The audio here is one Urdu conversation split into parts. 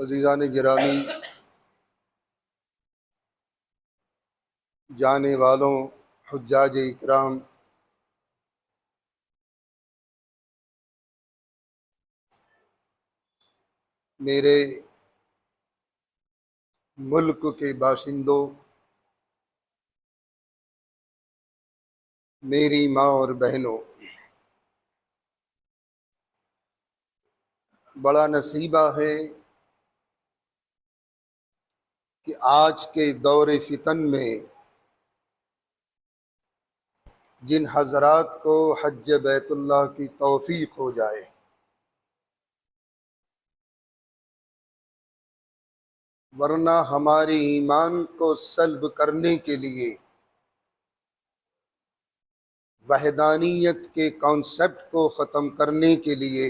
عزیزان گرامی، جانے والوں، حجاج اکرام، میرے ملک کے باشندوں، میری ماں اور بہنوں، بڑا نصیبہ ہے کہ آج کے دور فتن میں جن حضرات کو حج بیت اللہ کی توفیق ہو جائے، ورنہ ہمارے ایمان کو سلب کرنے کے لیے، وحدانیت کے کانسیپٹ کو ختم کرنے کے لیے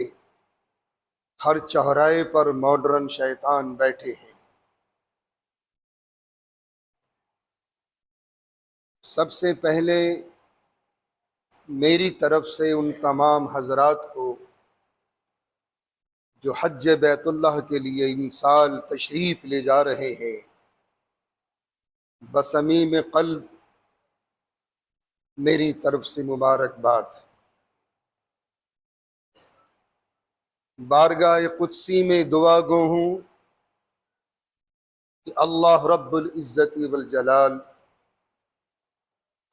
ہر چوراہے پر ماڈرن شیطان بیٹھے ہیں۔ سب سے پہلے میری طرف سے ان تمام حضرات کو جو حج بیت اللہ کے لیے ان سال تشریف لے جا رہے ہیں، بصمیم قلب میری طرف سے مبارکباد۔ بارگاہ قدسی میں دعا گو ہوں کہ اللہ رب العزت والجلال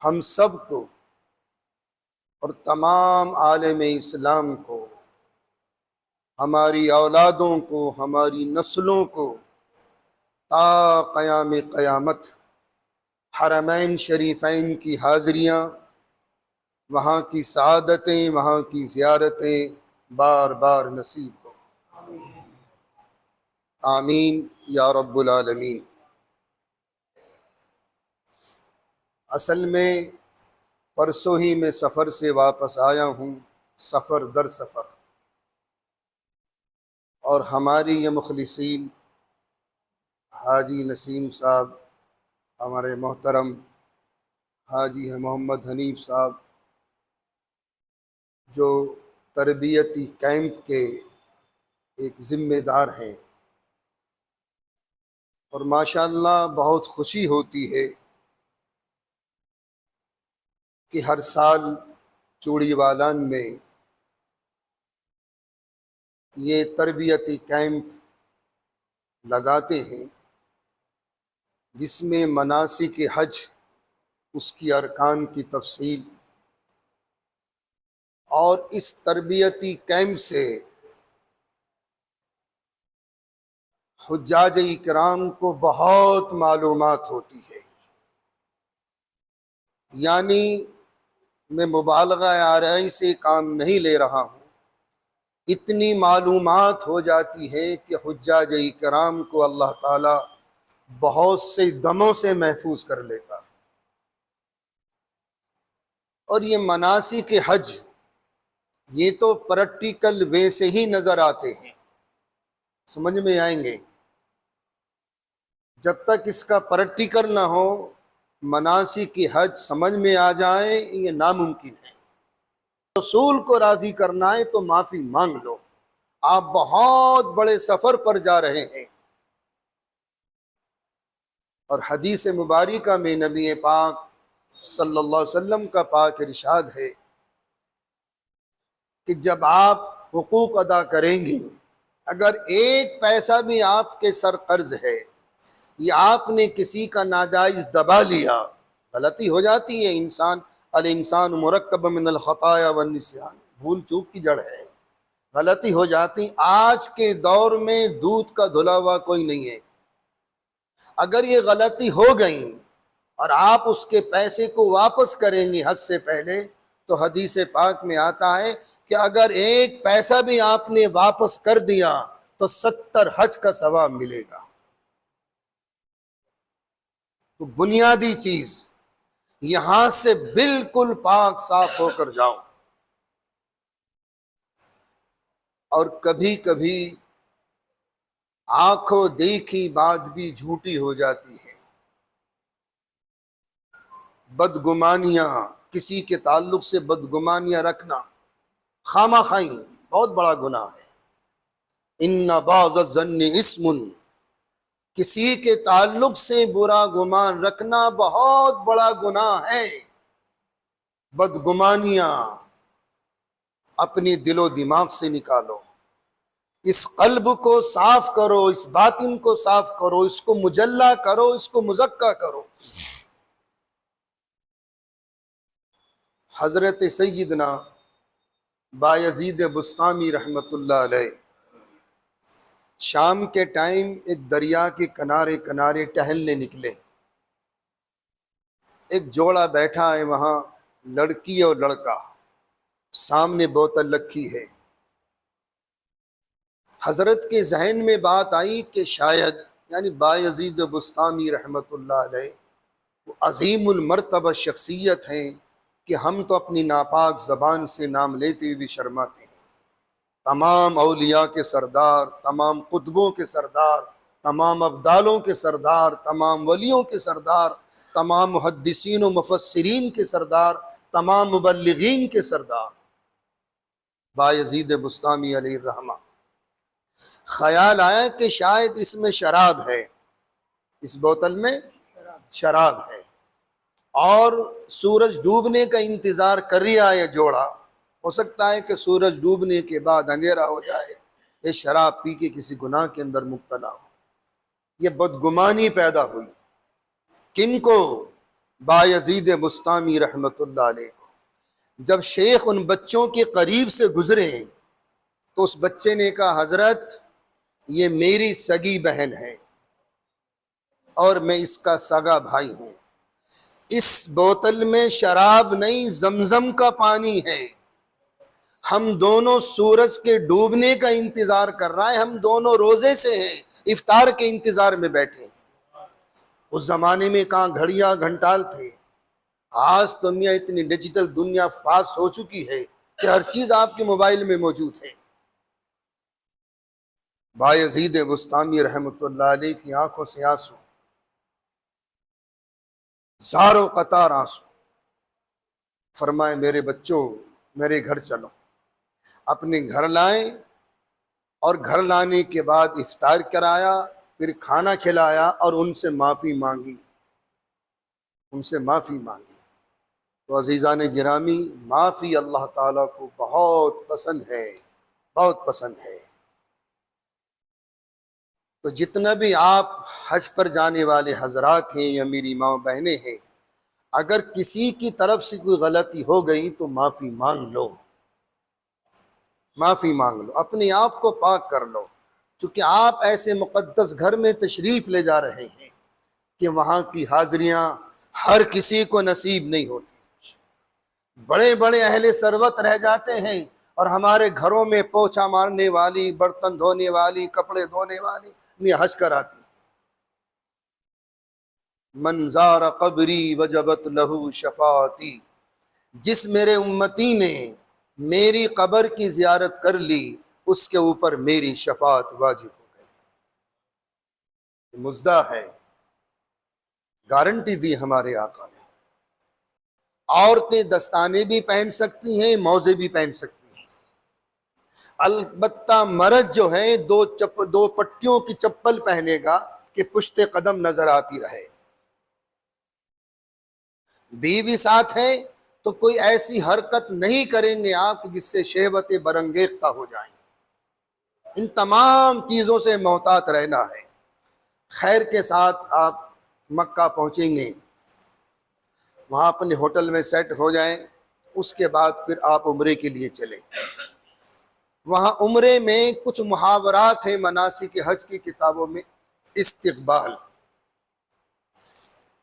ہم سب کو اور تمام عالم اسلام کو، ہماری اولادوں کو، ہماری نسلوں کو تا قیام قیامت حرمین شریفین کی حاضریاں، وہاں کی سعادتیں، وہاں کی زیارتیں بار بار نصیب ہو، آمین یا رب العالمین۔ اصل میں پرسوں ہی میں سفر سے واپس آیا ہوں، سفر در سفر، اور ہماری یہ مخلصین حاجی نسیم صاحب، ہمارے محترم حاجی محمد حنیف صاحب، جو تربیتی کیمپ کے ایک ذمہ دار ہیں، اور ماشاءاللہ بہت خوشی ہوتی ہے کہ ہر سال چوڑی والان میں یہ تربیتی کیمپ لگاتے ہیں، جس میں مناسک حج، اس کی ارکان کی تفصیل، اور اس تربیتی کیمپ سے حجاج اکرام کو بہت معلومات ہوتی ہے۔ یعنی میں مبالغہ آرائی سے کام نہیں لے رہا ہوں، اتنی معلومات ہو جاتی ہے کہ حجاج اکرام کو اللہ تعالی بہت سے دموں سے محفوظ کر لیتا۔ اور یہ مناسک حج، یہ تو پریکٹیکل وے سے ہی نظر آتے ہیں، سمجھ میں آئیں گے۔ جب تک اس کا پریکٹیکل نہ ہو، مناسک کی حج سمجھ میں آ جائے، یہ ناممکن ہے۔ رسول کو راضی کرنا ہے تو معافی مانگ لو، آپ بہت بڑے سفر پر جا رہے ہیں۔ اور حدیث مبارکہ میں نبی پاک صلی اللہ علیہ وسلم کا پاک ارشاد ہے کہ جب آپ حقوق ادا کریں گے، اگر ایک پیسہ بھی آپ کے سر قرض ہے، یا آپ نے کسی کا ناجائز دبا لیا، غلطی ہو جاتی ہے، الانسان مرکب من الخطایا والنسیان، بھول چوک کی جڑ ہے، غلطی ہو جاتی۔ آج کے دور میں دودھ کا دھلا ہوا کوئی نہیں ہے۔ اگر یہ غلطی ہو گئی اور آپ اس کے پیسے کو واپس کریں گے حج سے پہلے، تو حدیث پاک میں آتا ہے کہ اگر ایک پیسہ بھی آپ نے واپس کر دیا تو 70 حج کا ثواب ملے گا۔ تو بنیادی چیز، یہاں سے بالکل پاک صاف ہو کر جاؤ۔ اور کبھی کبھی آنکھوں دیکھی بات بھی جھوٹی ہو جاتی ہے۔ بدگمانیاں، کسی کے تعلق سے بدگمانیاں رکھنا، خواہ مخواہ بہت بڑا گناہ ہے۔ ان بعض الظن اسم، کسی کے تعلق سے برا گمان رکھنا بہت بڑا گناہ ہے۔ بدگمانیاں اپنی دل و دماغ سے نکالو، اس قلب کو صاف کرو، اس باطن کو صاف کرو، اس کو مجلہ کرو، اس کو مزکہ کرو۔ حضرت سیدنا بایزید بسطامی رحمۃ اللہ علیہ شام کے ٹائم ایک دریا کے کنارے کنارے ٹہلنے نکلے۔ ایک جوڑا بیٹھا ہے وہاں، لڑکی اور لڑکا، سامنے بوتل رکھی ہے۔ حضرت کے ذہن میں بات آئی کہ شاید یعنی بایزید بسطامی رحمۃ اللہ علیہ وہ عظیم المرتبہ شخصیت ہیں کہ ہم تو اپنی ناپاک زبان سے نام لیتے ہوئے بھی شرماتے ہیں۔ تمام اولیاء کے سردار، تمام قطبوں کے سردار، تمام ابدالوں کے سردار، تمام ولیوں کے سردار، تمام محدثین و مفسرین کے سردار، تمام مبلغین کے سردار بایزید بسطامی علیہ الرحمہ۔ خیال آیا کہ شاید اس میں شراب ہے، اس بوتل میں شراب ہے، اور سورج ڈوبنے کا انتظار کر رہا ہے یہ جوڑا۔ ہو سکتا ہے کہ سورج ڈوبنے کے بعد اندھیرا ہو جائے، یہ شراب پی کے کسی گناہ کے اندر مبتلا ہو۔ یہ بدگمانی پیدا ہوئی، کن کو؟ بایزید بسطامی رحمۃ اللہ علیہ کو۔ جب شیخ ان بچوں کے قریب سے گزرے تو اس بچے نے کہا حضرت یہ میری سگی بہن ہے اور میں اس کا سگا بھائی ہوں، اس بوتل میں شراب نہیں زمزم کا پانی ہے، ہم دونوں سورج کے ڈوبنے کا انتظار کر رہا ہے، ہم دونوں روزے سے ہیں، افطار کے انتظار میں بیٹھے ہیں۔ اس زمانے میں کہاں گھڑیاں گھنٹال تھے، آج تو میاں اتنی ڈیجیٹل دنیا فاسٹ ہو چکی ہے کہ ہر چیز آپ کے موبائل میں موجود ہے۔ بایزید بسطامی رحمۃ اللہ علیہ کی آنکھوں سے آنسو، زاروں قطار آنسو۔ فرمائے میرے بچوں میرے گھر چلو، اپنے گھر لائیں، اور گھر لانے کے بعد افطار کرایا، پھر کھانا کھلایا اور ان سے معافی مانگی، ان سے معافی مانگی۔ تو عزیزان گرامی، معافی اللہ تعالیٰ کو بہت پسند ہے، بہت پسند ہے۔ تو جتنا بھی آپ حج پر جانے والے حضرات ہیں یا میری ماں بہنیں ہیں، اگر کسی کی طرف سے کوئی غلطی ہو گئی تو معافی مانگ لو، معافی مانگ لو، اپنے آپ کو پاک کر لو، چونکہ آپ ایسے مقدس گھر میں تشریف لے جا رہے ہیں کہ وہاں کی حاضریاں ہر کسی کو نصیب نہیں ہوتی۔ بڑے بڑے اہل ثروت رہ جاتے ہیں اور ہمارے گھروں میں پوچھا مارنے والی، برتن دھونے والی، کپڑے دھونے والی میں حج کراتی۔ من زار قبری وجبت لہو شفاعتی، جس میرے امتی نے میری قبر کی زیارت کر لی اس کے اوپر میری شفاعت واجب ہو گئی۔ مزدہ ہے، گارنٹی دی ہمارے آقا نے۔ عورتیں دستانے بھی پہن سکتی ہیں، موزے بھی پہن سکتی ہیں، البتہ مرد جو ہے دو پٹیوں کی چپل پہنے گا کہ پشت قدم نظر آتی رہے۔ بیوی ساتھ ہے تو کوئی ایسی حرکت نہیں کریں گے آپ جس سے شہوت برانگیختہ ہو جائیں۔ ان تمام چیزوں سے محتاط رہنا ہے۔ خیر کے ساتھ آپ مکہ پہنچیں گے، وہاں اپنے ہوٹل میں سیٹ ہو جائیں، اس کے بعد پھر آپ عمرے کے لیے چلیں۔ وہاں عمرے میں کچھ محاورات ہیں مناسک حج کی کتابوں میں: استقبال،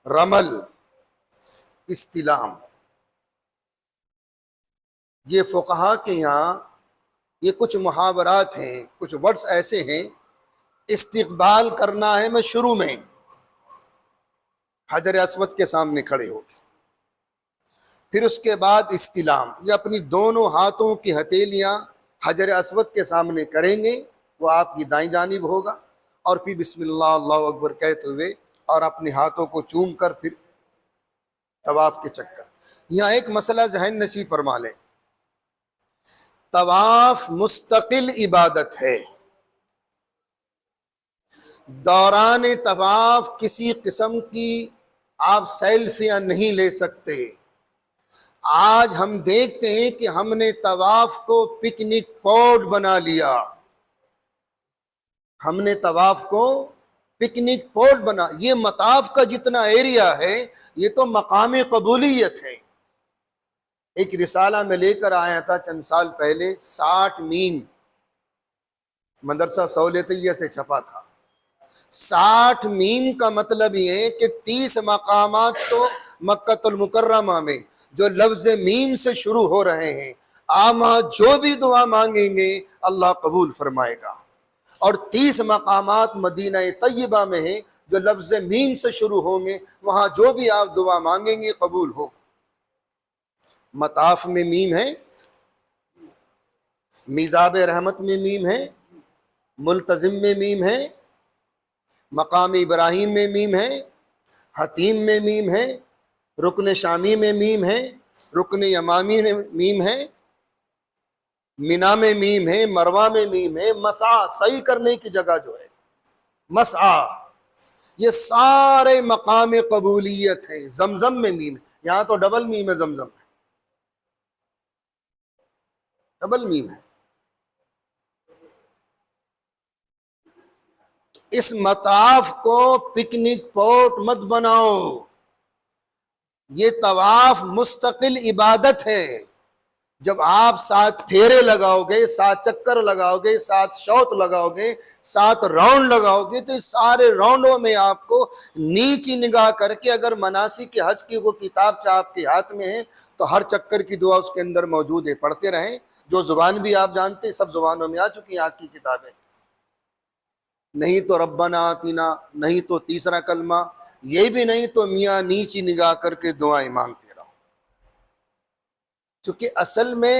رمل، استلام۔ یہ فقہا کے یہاں یہ کچھ محاورات ہیں، کچھ ورڈز ایسے ہیں۔ استقبال کرنا ہے میں شروع میں حجر اسود کے سامنے کھڑے ہو کے، پھر اس کے بعد استلام، یہ اپنی دونوں ہاتھوں کی ہتھیلیاں حجر اسود کے سامنے کریں گے، وہ آپ کی دائیں جانب ہوگا، اور پھر بسم اللہ اللہ اکبر کہتے ہوئے اور اپنے ہاتھوں کو چوم کر پھر طواف کے چکر۔ یہاں ایک مسئلہ ذہن نشین فرما لیں، طواف مستقل عبادت ہے، دوران طواف کسی قسم کی آپ سیلفیاں نہیں لے سکتے۔ آج ہم دیکھتے ہیں کہ ہم نے طواف کو پکنک پاٹ بنا لیا، ہم نے طواف کو پکنک پاٹ بنا، یہ مطاف کا جتنا ایریا ہے یہ تو مقام قبولیت ہے۔ ایک رسالہ میں لے کر آیا تھا چند سال پہلے، 60 میم مدرسہ سہولتیہ سے چھپا تھا۔ 60 میم کا مطلب یہ ہے کہ 30 مقامات تو مکہ المکرمہ میں جو لفظ میم سے شروع ہو رہے ہیں، آپ جو بھی دعا مانگیں گے اللہ قبول فرمائے گا، اور 30 مقامات مدینہ طیبہ میں ہیں جو لفظ میم سے شروع ہوں گے، وہاں جو بھی آپ دعا مانگیں گے قبول ہو۔ مطاف میں میم ہے، میزاب رحمت میں میم ہے، ملتزم میں میم ہے، مقام ابراہیم میں میم ہے، حتیم میں میم ہے، رکن شامی میں میم ہے، رکن یمامی میں میم ہے، مینا میں میم ہے، مروہ میں میم ہے، مسعی صحیح کرنے کی جگہ جو ہے مسعی، یہ سارے مقام قبولیت ہیں۔ زمزم میں میم ہے، یہاں تو ڈبل میم ہے، زمزم میں ڈبل میم ہے۔ اس مطاف کو پکنک پاٹ مت بناؤ، یہ طواف مستقل عبادت ہے۔ جب آپ 7 پھیرے لگاؤ گے، 7 چکر لگاؤ گے، 7 شوط لگاؤ گے، 7 راؤنڈ لگاؤ گے، تو اس سارے راؤنڈوں میں آپ کو نیچی نگاہ کر کے، اگر مناسک کے حج کی وہ کتاب آپ کے ہاتھ میں ہے تو ہر چکر کی دعا اس کے اندر موجود ہے، پڑھتے رہیں۔ جو زبان بھی آپ جانتے ہیں سب زبانوں میں آ چکی ہیں آج کی کتابیں، نہیں تو ربنا آتینا، نہیں تو تیسرا کلمہ، یہ بھی نہیں تو میاں نیچی نگاہ کر کے دعائیں مانگتے رہو۔ چونکہ اصل میں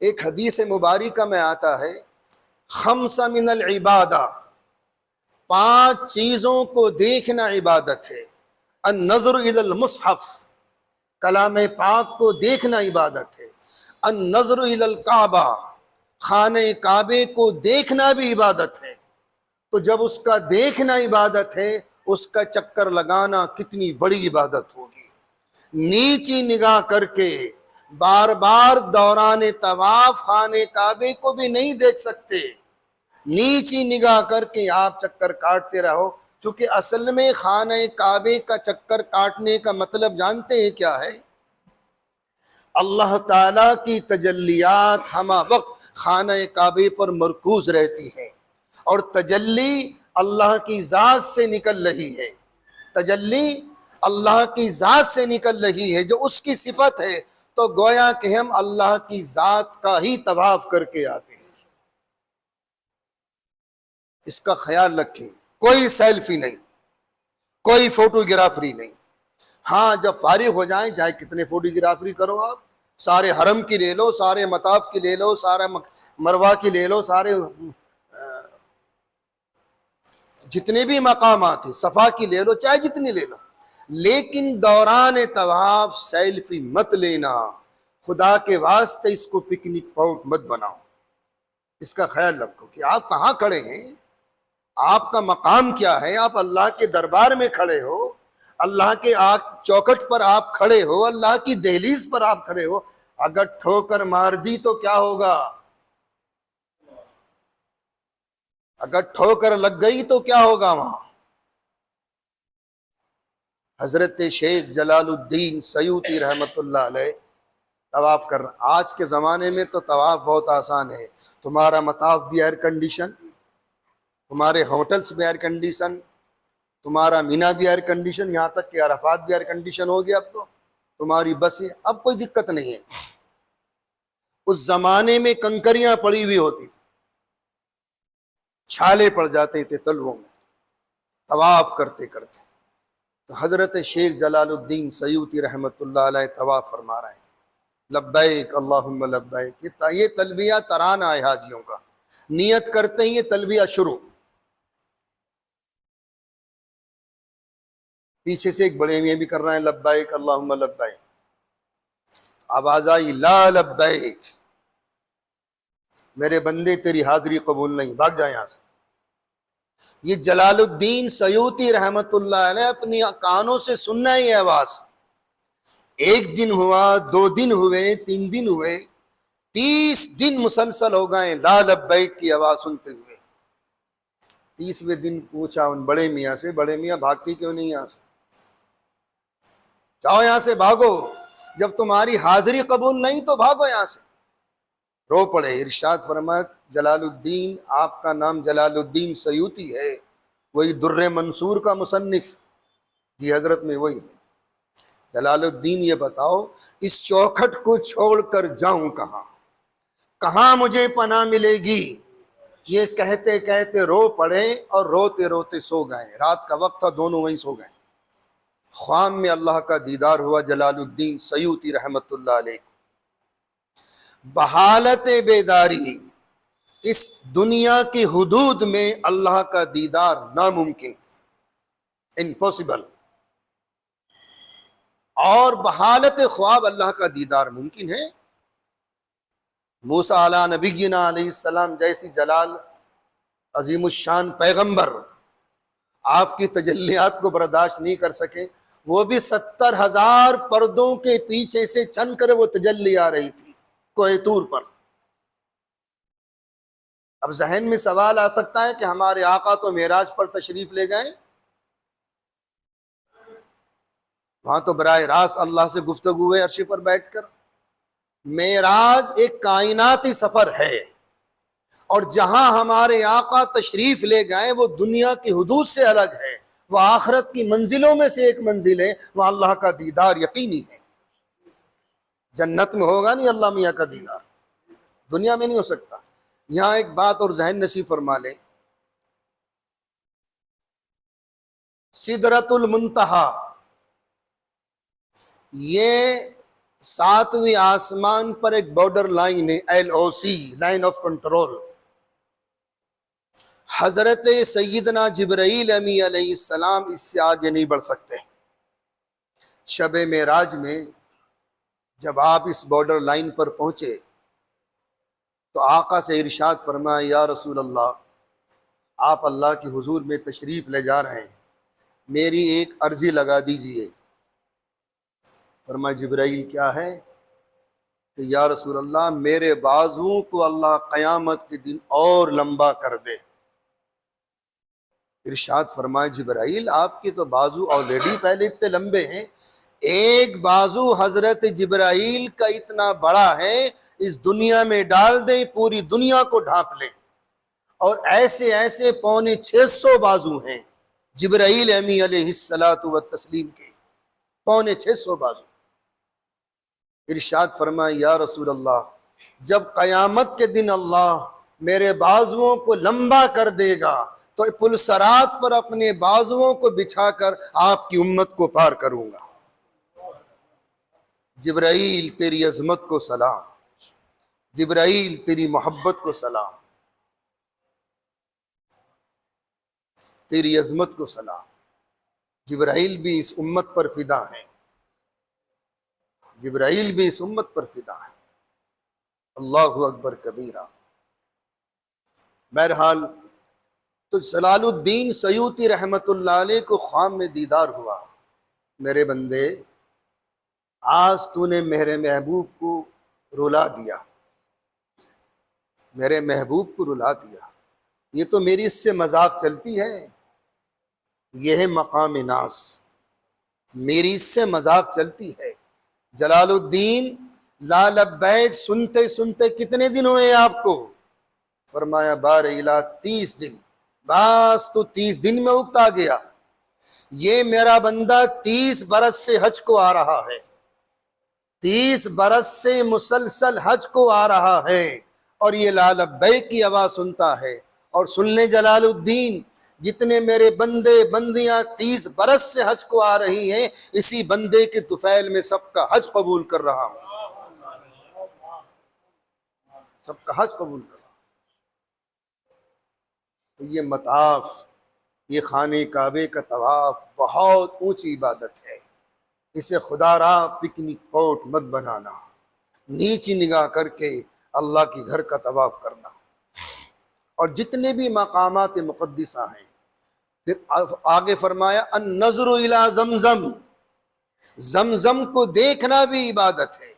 ایک حدیث مبارکہ میں آتا ہے، خمس من العبادہ، 5 چیزوں کو دیکھنا عبادت ہے۔ النظر الی المصحف، کلام پاک کو دیکھنا عبادت ہے۔ النظر الی الکعبہ، خانہ کعبے کو دیکھنا بھی عبادت ہے۔ تو جب اس کا دیکھنا عبادت ہے، اس کا چکر لگانا کتنی بڑی عبادت ہوگی۔ نیچی نگاہ کر کے بار بار دوران طواف خانہ کعبے کو بھی نہیں دیکھ سکتے، نیچی نگاہ کر کے آپ چکر کاٹتے رہو۔ کیونکہ اصل میں خانہ کعبے کا چکر کاٹنے کا مطلب جانتے ہیں کیا ہے؟ اللہ تعالیٰ کی تجلیات ہمہ وقت خانہ کعبے پر مرکوز رہتی ہیں، اور تجلی اللہ کی ذات سے نکل رہی ہے، تجلی اللہ کی ذات سے نکل رہی ہے جو اس کی صفت ہے، تو گویا کہ ہم اللہ کی ذات کا ہی طواف کر کے آتے ہیں۔ اس کا خیال رکھیں، کوئی سیلفی نہیں، کوئی فوٹوگرافری نہیں۔ ہاں جب فارغ ہو جائیں چاہے کتنے فوٹوگرافری کرو، آپ سارے حرم کی لے لو، سارے مطاف کی لے لو، سارا مروہ کی لے لو، سارے جتنے بھی مقامات ہیں صفا کی لے لو، چاہے جتنی لے لو، لیکن دوران طواف سیلفی مت لینا، خدا کے واسطے اس کو پکنک پاٹ مت بناؤ۔ اس کا خیال رکھو کہ آپ کہاں کھڑے ہیں، آپ کا مقام کیا ہے، آپ اللہ کے دربار میں کھڑے ہو، اللہ کے چوکھٹ پر آپ کھڑے ہو، اللہ کی دہلیز پر آپ کھڑے ہو۔ اگر ٹھوکر مار دی تو کیا ہوگا؟ اگر ٹھوکر لگ گئی تو کیا ہوگا وہاں؟ حضرت شیخ جلال الدین سیوطی رحمۃ اللہ علیہ طواف کر رہا۔ آج کے زمانے میں تو طواف بہت آسان ہے، تمہارا مطاف بھی ایئر کنڈیشن، تمہارے ہوٹلس بھی ایئر کنڈیشن، تمہارا مینا بھی ایئر کنڈیشن، یہاں تک کہ عرفات بھی ایئر کنڈیشن ہو گیا۔ اب تو تمہاری بسیں، اب کوئی دقت نہیں ہے۔ اس زمانے میں کنکریاں پڑی ہوئی ہوتی، چھالے پڑ جاتے تھے تلووں میں طواف کرتے کرتے۔ تو حضرت شیخ جلال الدین سیوطی رحمۃ اللہ علیہ طواف فرما رہے ہیں، لبیک اللہم لبیک، یہ تلبیہ ترانہ ہے حاجیوں کا، نیت کرتے ہی یہ تلبیہ شروع، پیچھے سے ایک بڑے میاں بھی کر رہے ہیں لبیک اللہم لبیک، آواز آئی لا لبیک، میرے بندے تیری حاضری قبول نہیں، بھاگ جائیں یہاں سے۔ یہ جلال الدین سیوطی رحمت اللہ علیہ اپنی کانوں سے سننا ہی آواز، ایک دن ہوا، 2 دن ہوئے، 3 دن ہوئے، 30 دن مسلسل ہو گئے لا لبیک کی آواز سنتے ہوئے۔ 30ویں دن پوچھا ان بڑے میاں سے، بڑے میاں بھاگتی کیوں نہیں یہاں سے؟ جاؤ یہاں سے، بھاگو، جب تمہاری حاضری قبول نہیں تو بھاگو یہاں سے۔ رو پڑے۔ ارشاد فرمایا جلال الدین، آپ کا نام جلال الدین سیوطی ہے، وہی در منصور کا مصنف؟ جی حضرت میں وہی ہوں۔ جلال الدین یہ بتاؤ اس چوکھٹ کو چھوڑ کر جاؤں کہاں، کہاں مجھے پناہ ملے گی؟ یہ کہتے کہتے رو پڑے اور روتے روتے سو گئے۔ رات کا وقت تھا، دونوں وہیں سو گئے۔ خواب میں اللہ کا دیدار ہوا جلال الدین سیوطی رحمت اللہ علیہ۔ بحالت بیداری، اس دنیا کی حدود میں اللہ کا دیدار ناممکن، امپاسبل، اور بحالت خواب اللہ کا دیدار ممکن ہے۔ موسیٰ علیہ نبینا علیہ السلام جیسی جلال عظیم الشان پیغمبر آپ کی تجلیات کو برداشت نہیں کر سکے، وہ بھی 70,000 پردوں کے پیچھے سے چن کر وہ تجلی آ رہی تھی کوہ طور پر۔ اب ذہن میں سوال آ سکتا ہے کہ ہمارے آقا تو معراج پر تشریف لے گئے، وہاں تو براہ راست اللہ سے گفتگو ہے عرش پر بیٹھ کر۔ معراج ایک کائناتی سفر ہے، اور جہاں ہمارے آقا تشریف لے گئے وہ دنیا کی حدود سے الگ ہے، وہ آخرت کی منزلوں میں سے ایک منزل ہے، وہاں اللہ کا دیدار یقینی ہے۔ جنت میں ہوگا نہیں اللہ میاں کا دیدار، دنیا میں نہیں ہو سکتا۔ یہاں ایک بات اور ذہن نصیب فرما لیں، سدرۃ المنتہا یہ 7ویں آسمان پر ایک بارڈر لائن ہے، LOC، لائن آف کنٹرول۔ حضرت سیدنا جبرائیل امی علیہ السلام اس سے آگے نہیں بڑھ سکتے۔ شب معراج میں جب آپ اس بارڈر لائن پر پہنچے تو آقا سے ارشاد فرمایا یا رسول اللہ، آپ اللہ کی حضور میں تشریف لے جا رہے ہیں، میری ایک عرضی لگا دیجئے۔ فرمایا جبرائیل کیا ہے؟ کہ یا رسول اللہ میرے بازوؤں کو اللہ قیامت کے دن اور لمبا کر دے۔ ارشاد فرمائے جبرائیل آپ کے تو بازو آلریڈی پہلے اتنے لمبے ہیں، ایک بازو حضرت جبرائیل کا اتنا بڑا ہے، اس دنیا میں ڈال دیں پوری دنیا کو ڈھانپ لیں، اور ایسے ایسے 650 بازو ہیں جبرائیل امی علیہ السلام کے، 650 بازو۔ ارشاد فرمائے یا رسول اللہ جب قیامت کے دن اللہ میرے بازوؤں کو لمبا کر دے گا تو پل صراط پر اپنے بازوؤں کو بچھا کر آپ کی امت کو پار کروں گا۔ جبرائیل تیری عظمت کو سلام، جبرائیل تیری محبت کو سلام، تیری عظمت کو سلام۔ جبرائیل بھی اس امت پر فدا ہے، جبرائیل بھی اس امت پر فدا ہے۔ اللہ اکبر کبیرہ۔ بہرحال تو جلال الدین سیوطی رحمت اللہ علیہ کو خواب میں دیدار ہوا، میرے بندے آج تو نے میرے محبوب کو رلا دیا، میرے محبوب کو رلا دیا، یہ تو میری اس سے مذاق چلتی ہے، یہ ہے مقام ناز، میری اس سے مذاق چلتی ہے۔ جلال الدین لا لبیک سنتے سنتے کتنے دن ہوئے آپ کو؟ فرمایا بار الہ 30 دن۔ بس تو 30 دن میں اکتا گیا، یہ میرا بندہ 30 برس سے حج کو آ رہا ہے، 30 برس سے مسلسل حج کو آ رہا ہے، اور یہ لا لبیک کی آواز سنتا ہے۔ اور سن لیں جلال الدین، جتنے میرے بندے بندیاں 30 برس سے حج کو آ رہی ہیں، اسی بندے کے طفیل میں سب کا حج قبول کر رہا ہوں، سب کا حج قبول کر رہا ہوں۔ تو یہ مطاف، یہ خانہ کعبے کا طواف بہت اونچی عبادت ہے، اسے خدا را پکنک پوٹ مت بنانا، نیچی نگاہ کر کے اللہ کے گھر کا طواف کرنا۔ اور جتنے بھی مقامات مقدسہ ہیں پھر آگے فرمایا النظر الی زمزم، زمزم کو دیکھنا بھی عبادت ہے،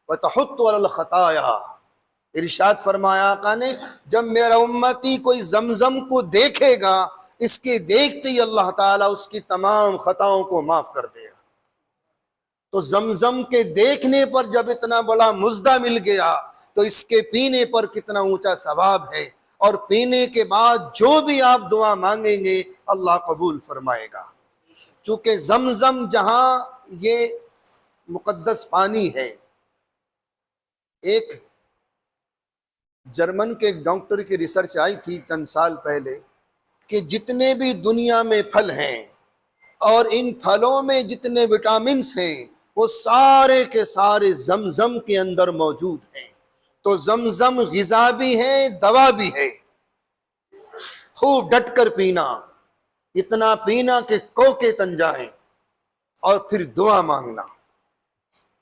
وتحط علی الخطایا، ارشاد فرمایا آقا نے جب میرا امتی کوئی زمزم کو دیکھے گا، اس کے دیکھتے ہی اللہ تعالیٰ اس کی تمام خطاؤں کو معاف کر دے گا۔ تو زمزم کے دیکھنے پر جب اتنا بڑا مزدہ مل گیا تو اس کے پینے پر کتنا اونچا ثواب ہے، اور پینے کے بعد جو بھی آپ دعا مانگیں گے اللہ قبول فرمائے گا۔ چونکہ زمزم جہاں یہ مقدس پانی ہے، ایک جرمن کے ایک ڈاکٹر کی ریسرچ آئی تھی چند سال پہلے کہ جتنے بھی دنیا میں پھل ہیں اور ان پھلوں میں جتنے وٹامنس ہیں وہ سارے کے سارے زمزم کے اندر موجود ہیں۔ تو زمزم غذا بھی ہے، دوا بھی ہے۔ خوب ڈٹ کر پینا، اتنا پینا کہ کوکے تن جائیں، اور پھر دعا مانگنا۔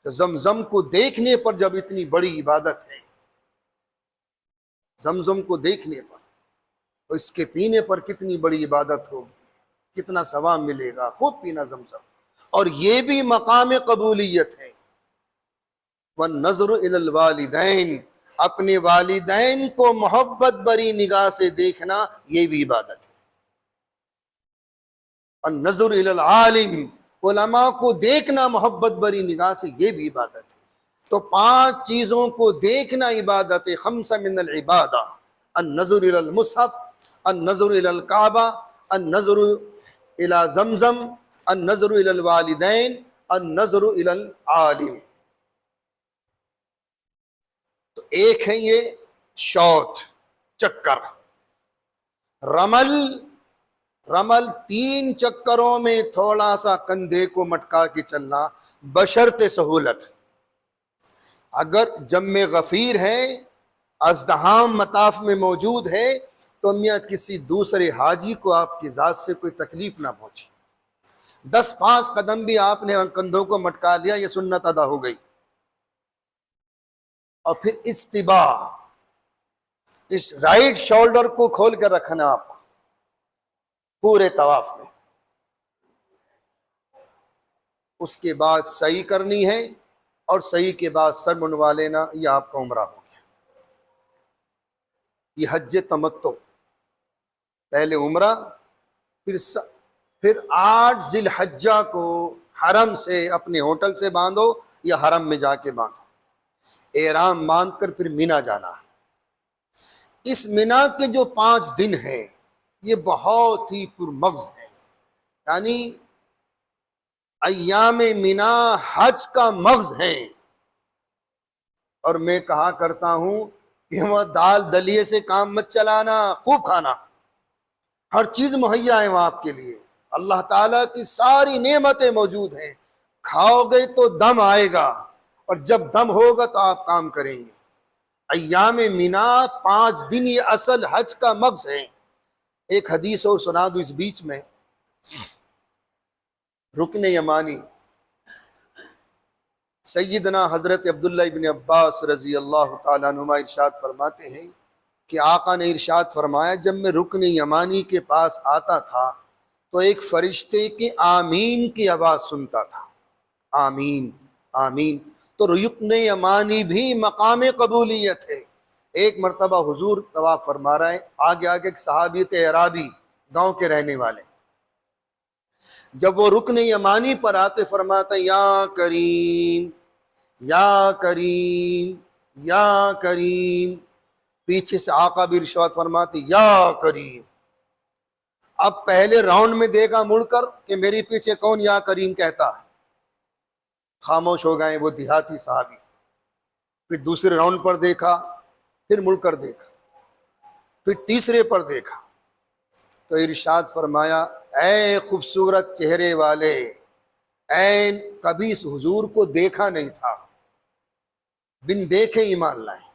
تو زمزم کو دیکھنے پر جب اتنی بڑی عبادت ہے، زمزم کو دیکھنے پر، تو اس کے پینے پر کتنی بڑی عبادت ہوگی، کتنا ثواب ملے گا۔ خوب پینا زمزم، اور یہ بھی مقام قبولیت ہے۔ وَالنَّظْرُ إِلَى الْوَالِدَيْنِ، اپنے والدین کو محبت بری نگاہ سے دیکھنا، یہ بھی عبادت ہے۔ النظر الی العالم، علماء کو دیکھنا محبت بری نگاہ سے، یہ بھی عبادت ہے۔ تو 5 چیزوں کو دیکھنا عبادت ہے۔ 5 من العبادہ: النظر الی المصحف، النظر الی الکعبہ، النظر الی زمزم، النظر الی الوالدین، النظر الی العالم۔ تو ایک ہے یہ شوت، چکر، رمل 3 چکروں میں تھوڑا سا کندھے کو مٹکا کے چلنا بشرط سہولت۔ اگر جم غفیر ہے، ازدحام مطاف میں موجود ہے، تو میاں کسی دوسرے حاجی کو آپ کی ذات سے کوئی تکلیف نہ پہنچے۔ 10-5 قدم بھی آپ نے کندھوں کو مٹکا لیا، یہ سنت ادا ہو گئی۔ اور پھر استباء، اس رائٹ شولڈر کو کھول کر رکھنا آپ کو پورے طواف میں۔ اس کے بعد سعی کرنی ہے، اور سعی کے بعد سر منڈوا لینا، یہ آپ کا عمرہ ہو گیا۔ یہ حج تمتع، پہلے عمرہ، پھر 8 ذی الحجہ کو حرم سے اپنے ہوٹل سے باندھو یا حرم میں جا کے باندھو، احرام باندھ کر پھر مینا جانا۔ اس مینا کے جو 5 دن ہیں یہ بہت ہی پرمغز ہیں، یعنی ایام مینا حج کا مغز ہیں۔ اور میں کہا کرتا ہوں کہ وہ دال دلیے سے کام مت چلانا، خوب کھانا، ہر چیز مہیا ہے وہاں آپ کے لیے، اللہ تعالیٰ کی ساری نعمتیں موجود ہیں۔ کھاؤ گے تو دم آئے گا، اور جب دم ہوگا تو آپ کام کریں گے۔ ایام مینا 5 دن یہ اصل حج کا مغز ہے۔ ایک حدیث اور سنا دوں اس بیچ میں، رکن یمانی سیدنا حضرت عبداللہ ابن عباس رضی اللہ تعالیٰ عنہما ارشاد فرماتے ہیں کہ آقا نے ارشاد فرمایا جب میں رکن یمانی کے پاس آتا تھا تو ایک فرشتے کے آمین کی آواز سنتا تھا، آمین آمین۔ تو رکن یمانی بھی مقام قبولیت ہے۔ ایک مرتبہ حضور طواف فرما رہے ہیں، آگے ایک صحابی تھے اعرابی، گاؤں کے رہنے والے، جب وہ رکن یمانی پر آتے فرماتا یا کریم یا کریم یا کریم، پیچھے سے آقا بھی ارشاد فرماتے یا کریم۔ اب پہلے راؤنڈ میں دیکھا مڑ کر کہ میری پیچھے کون یا کریم کہتا ہے، خاموش ہو گئے وہ دیہاتی صحابی۔ پھر دوسرے راؤنڈ پر دیکھا، پھر مڑ کر دیکھا، پھر تیسرے پر دیکھا، تو ارشاد فرمایا اے خوبصورت چہرے والے، اے کبھی اس حضور کو دیکھا نہیں تھا، بن دیکھے ایمان لائیں،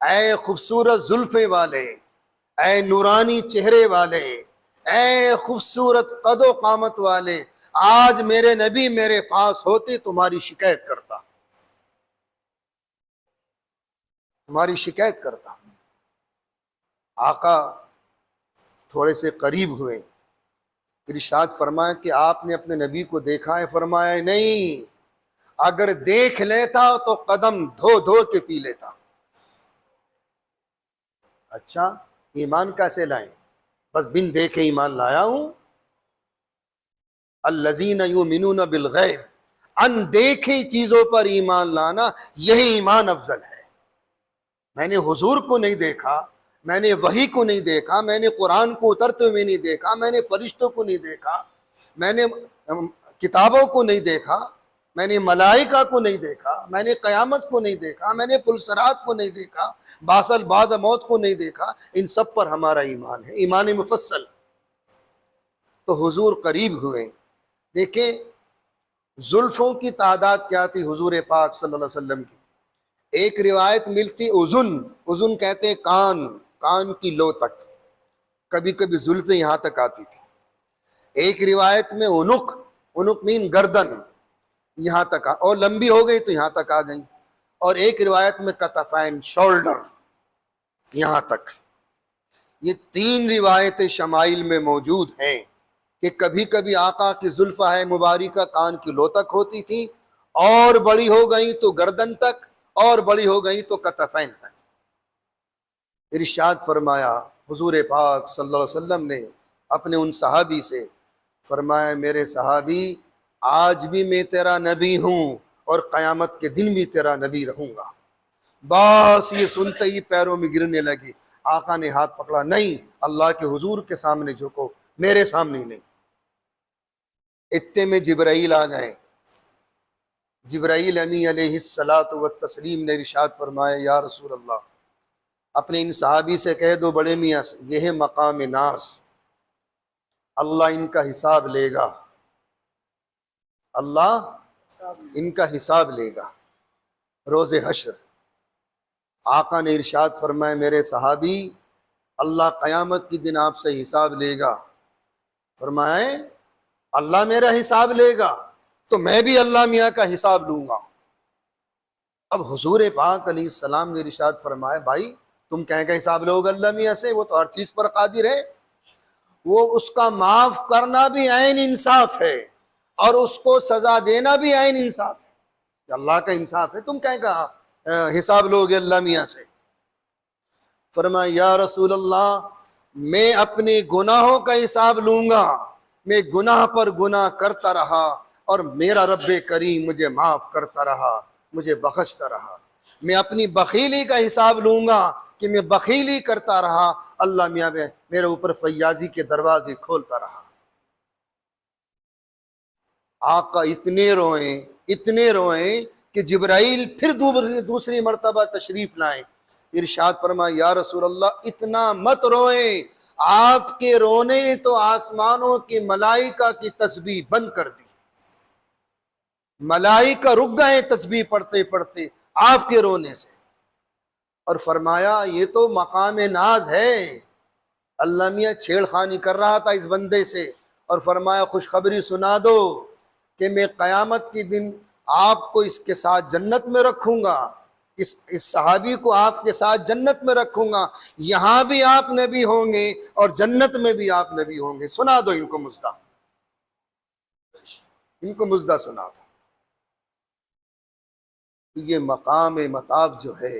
اے خوبصورت زلفے والے، اے نورانی چہرے والے، اے خوبصورت قد و قامت والے، آج میرے نبی میرے پاس ہوتے تمہاری شکایت کرتا، تمہاری شکایت کرتا۔ آقا تھوڑے سے قریب ہوئے، ارشاد فرمایا کہ آپ نے اپنے نبی کو دیکھا ہے؟ فرمایا نہیں، اگر دیکھ لیتا تو قدم دھو دھو کے پی لیتا۔ اچھا، ایمان کیسے لائیں؟ بس بن دیکھے ایمان لایا ہوں۔ الذین یؤمنون بالغیب، ان دیکھی چیزوں پر ایمان لانا، یہی ایمان افضل ہے۔ میں نے حضور کو نہیں دیکھا، میں نے وحی کو نہیں دیکھا، میں نے قرآن کو اترتے ہوئے نہیں دیکھا، میں نے فرشتوں کو نہیں دیکھا، میں نے کتابوں کو نہیں دیکھا، میں نے ملائکہ کو نہیں دیکھا، میں نے قیامت کو نہیں دیکھا، میں نے پلسرات کو نہیں دیکھا، باصل بعد موت کو نہیں دیکھا، ان سب پر ہمارا ایمان ہے، ایمان مفصل۔ تو حضور قریب ہوئے۔ دیکھیں زلفوں کی تعداد کیا تھی حضور پاک صلی اللہ علیہ وسلم کی؟ ایک روایت ملتی اذن، اذن کہتے ہیں کان، کان کی لو تک، کبھی کبھی زلفیں یہاں تک آتی تھی۔ ایک روایت میں عنق، عنق مین گردن، یہاں تک اور لمبی ہو گئی تو یہاں تک آ گئی، اور ایک روایت میں کتفین، شولڈر، یہاں تک۔ یہ تین روایتیں شمائل میں موجود ہیں کہ کبھی کبھی آقا کی زلفہ ہے مبارکہ کان کی لو تک ہوتی تھی، اور بڑی ہو گئی تو گردن تک، اور بڑی ہو گئی تو کتفین تک۔ ارشاد فرمایا حضور پاک صلی اللہ علیہ وسلم نے اپنے ان صحابی سے، فرمایا میرے صحابی آج بھی میں تیرا نبی ہوں اور قیامت کے دن بھی تیرا نبی رہوں گا۔ بس یہ سنتے ہی پیروں میں گرنے لگے۔ آقا نے ہاتھ پکڑا، نہیں، اللہ کے حضور کے سامنے جھکو، میرے سامنے نہیں۔ اتنے میں جبرائیل آ گئے۔ جبرائیل امی علیہ الصلاۃ والتسلیم نے ارشاد فرمایا یا رسول اللہ، اپنے ان صحابی سے کہہ دو بڑے میاں سے، یہ ہے مقام ناز، اللہ ان کا حساب لے گا، اللہ ان کا حساب لے گا روز حشر۔ آقا نے ارشاد فرمایا میرے صحابی اللہ قیامت کی دن آپ سے حساب لے گا۔ فرمائے اللہ میرا حساب لے گا تو میں بھی اللہ میاں کا حساب لوں گا۔ اب حضور پاک علیہ السلام نے ارشاد فرمایا بھائی تم کہیں کا حساب لو گے اللہ میاں سے؟ وہ تو ہر چیز پر قادر ہے، وہ اس کا معاف کرنا بھی عین انصاف ہے اور اس کو سزا دینا بھی عین انصاف ہے۔ اللہ کا انصاف ہے، تم کہیں کا حساب لو گے اللہ میاں سے؟ فرمایا یا رسول اللہ میں اپنے گناہوں کا حساب لوں گا، میں گناہ پر گناہ کرتا رہا اور میرا رب کریم مجھے معاف کرتا رہا، مجھے بخشتا رہا۔ میں اپنی بخیلی کا حساب لوں گا کہ میں بخیلی کرتا رہا، اللہ میاں میرے اوپر فیاضی کے دروازے کھولتا رہا۔ آقا اتنے روئیں کہ جبرائیل پھر دوسری مرتبہ تشریف لائیں۔ ارشاد فرمایا یا رسول اللہ اتنا مت روئیں، آپ کے رونے نے تو آسمانوں کے ملائکہ کی تسبیح بند کر دی، ملائکہ رک گئے تسبیح پڑھتے پڑھتے آپ کے رونے سے۔ اور فرمایا یہ تو مقام ناز ہے، اللہ میاں چھیڑ خانی کر رہا تھا اس بندے سے، اور فرمایا خوشخبری سنا دو کہ میں قیامت کے دن آپ کو اس کے ساتھ جنت میں رکھوں گا، اس صحابی کو آپ کے ساتھ جنت میں رکھوں گا، یہاں بھی آپ نبی ہوں گے اور جنت میں بھی آپ نبی ہوں گے۔ سنا دو ان کو مژدہ، ان کو مژدہ سنا دو۔ یہ مقام مطاف جو ہے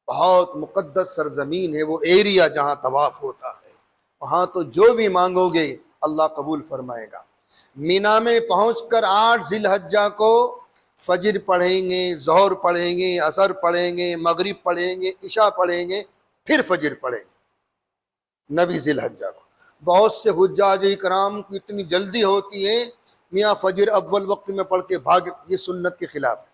بہت مقدس سرزمین ہے، وہ ایریا جہاں طواف ہوتا ہے، وہاں تو جو بھی مانگو گے اللہ قبول فرمائے گا۔ مینا میں پہنچ کر 8 ذی الحجہ کو فجر پڑھیں گے، ظہر پڑھیں گے، عصر پڑھیں گے، مغرب پڑھیں گے، عشاء پڑھیں گے، پھر فجر پڑھیں گے 9 ذی الحجہ کو۔ بہت سے حجاج اکرام کو اتنی جلدی ہوتی ہے میاں فجر اول وقت میں پڑھ کے بھاگ، یہ سنت کے خلاف ہے۔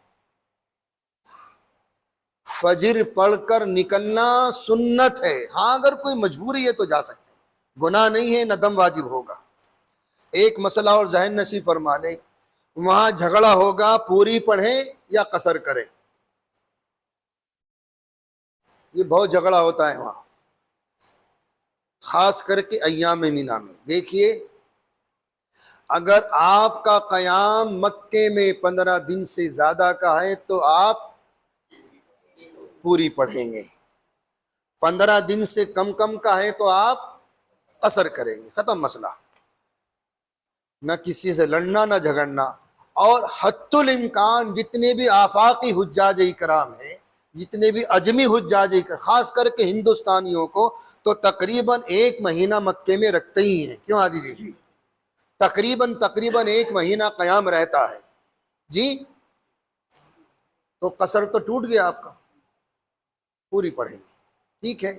فجر پڑھ کر نکلنا سنت ہے، ہاں اگر کوئی مجبوری ہے تو جا سکتے ہیں، گناہ نہیں ہے، نہ دم واجب ہوگا۔ ایک مسئلہ اور ذہن نشین فرما لیں، وہاں جھگڑا ہوگا پوری پڑھیں یا قصر کریں، یہ بہت جھگڑا ہوتا ہے وہاں، خاص کر کے ایام مینا میں۔ دیکھیے اگر آپ کا قیام مکے میں 15 دن سے زیادہ کا ہے تو آپ پوری پڑھیں گے، 15 دن سے کم کا ہے تو آپ قصر کریں گے، ختم مسئلہ۔ نہ کسی سے لڑنا نہ جھگڑنا، اور حتی الامکان جتنے بھی آفاقی حجاج کرام ہیں، جتنے بھی اجمی حجاج کرام، خاص کر کے ہندوستانیوں کو تو تقریباً 1 مہینہ مکے میں رکھتے ہی ہیں۔ کیوں حاجی جی؟ تقریباً 1 مہینہ قیام رہتا ہے جی، تو قصر تو ٹوٹ گیا آپ کا، پوری پڑھیں گے، ٹھیک ہے۔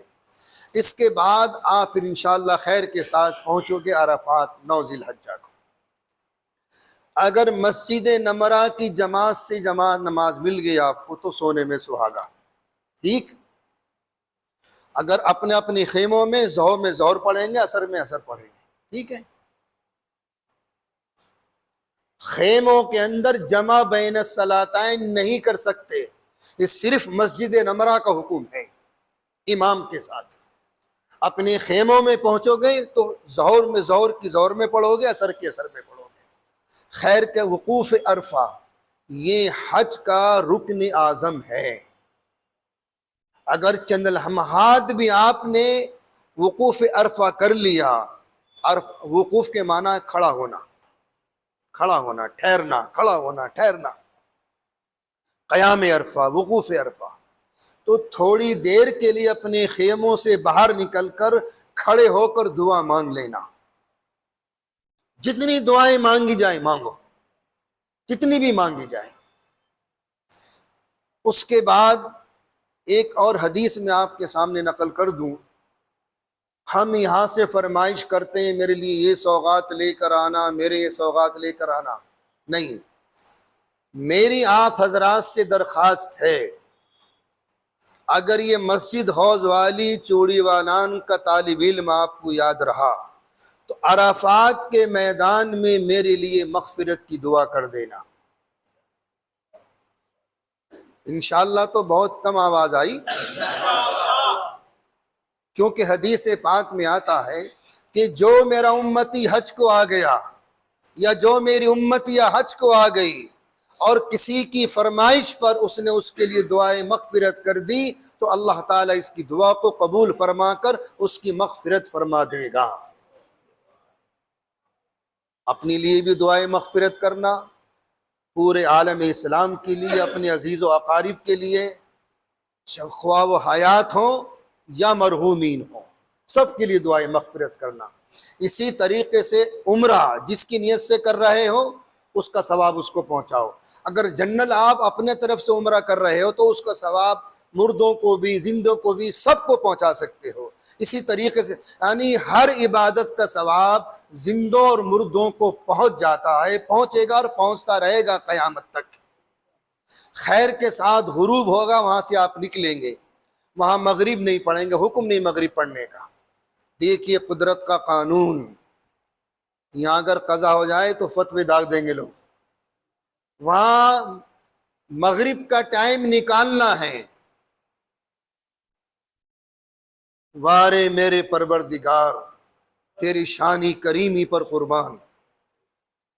اس کے بعد آپ پھر انشاءاللہ خیر کے ساتھ پہنچو گے عرفات 9 ذی الحجہ کو۔ اگر مسجد نمرہ کی جماعت سے جماعت نماز مل گئی آپ کو تو سونے میں سہاگا، ٹھیک۔ اگر اپنے اپنے خیموں میں ظہر میں ظہر پڑھیں گے، عصر میں عصر پڑھیں گے، ٹھیک ہے۔ خیموں کے اندر جمع بین الصلاتین نہیں کر سکتے، یہ صرف مسجد نمرہ کا حکم ہے، امام کے ساتھ۔ اپنے خیموں میں پہنچو گے تو ظہر میں ظہر کی ظہر میں پڑھو گے، عصر کی عصر میں پڑھو گے۔ خیر کے وقوف عرفہ یہ حج کا رکن اعظم ہے۔ اگر چند لمحات بھی آپ نے وقوف عرفہ کر لیا، وقوف کے معنی کھڑا ہونا، کھڑا ہونا، ٹھہرنا، کھڑا ہونا، ٹھہرنا، قیام عرفہ، وقوف عرفہ، تو تھوڑی دیر کے لیے اپنے خیموں سے باہر نکل کر کھڑے ہو کر دعا مانگ لینا۔ جتنی دعائیں مانگی جائیں مانگو، جتنی بھی مانگی جائیں۔ اس کے بعد ایک اور حدیث میں آپ کے سامنے نقل کر دوں، ہم یہاں سے فرمائش کرتے ہیں میرے لیے یہ سوغات لے کر آنا، میرے یہ سوغات لے کر آنا، نہیں، میری آپ حضرات سے درخواست ہے، اگر یہ مسجد حوض والی چوڑی والان کا طالب علم آپ کو یاد رہا تو عرفات کے میدان میں میرے لیے مغفرت کی دعا کر دینا۔ انشاءاللہ تو بہت کم آواز آئی، کیونکہ حدیث پاک میں آتا ہے کہ جو میرا امتی حج کو آ گیا، یا جو میری امتیہ حج کو آ گئی اور کسی کی فرمائش پر اس نے اس کے لیے دعائیں مغفرت کر دی تو اللہ تعالیٰ اس کی دعا کو قبول فرما کر اس کی مغفرت فرما دے گا۔ اپنے لیے بھی دعائیں مغفرت کرنا، پورے عالم اسلام کے لیے، اپنے عزیز و اقارب کے لیے، خواہ وہ حیات ہوں یا مرحومین ہوں، سب کے لیے دعائیں مغفرت کرنا۔ اسی طریقے سے عمرہ جس کی نیت سے کر رہے ہو اس کا ثواب اس کو پہنچاؤ۔ اگر جنرل آپ اپنے طرف سے عمرہ کر رہے ہو تو اس کا ثواب مردوں کو بھی زندوں کو بھی سب کو پہنچا سکتے ہو۔ اسی طریقے سے یعنی ہر عبادت کا ثواب زندوں اور مردوں کو پہنچ جاتا ہے، پہنچے گا اور پہنچتا رہے گا قیامت تک۔ خیر کے ساتھ غروب ہوگا، وہاں سے آپ نکلیں گے، وہاں مغرب نہیں پڑھیں گے، حکم نہیں مغرب پڑھنے کا۔ دیکھیے قدرت کا قانون، یہاں اگر قضا ہو جائے تو فتوے داغ دیں گے لوگ، وہاں مغرب کا ٹائم نکالنا ہے۔ وارے میرے پروردگار تیری شانی کریمی پر قربان،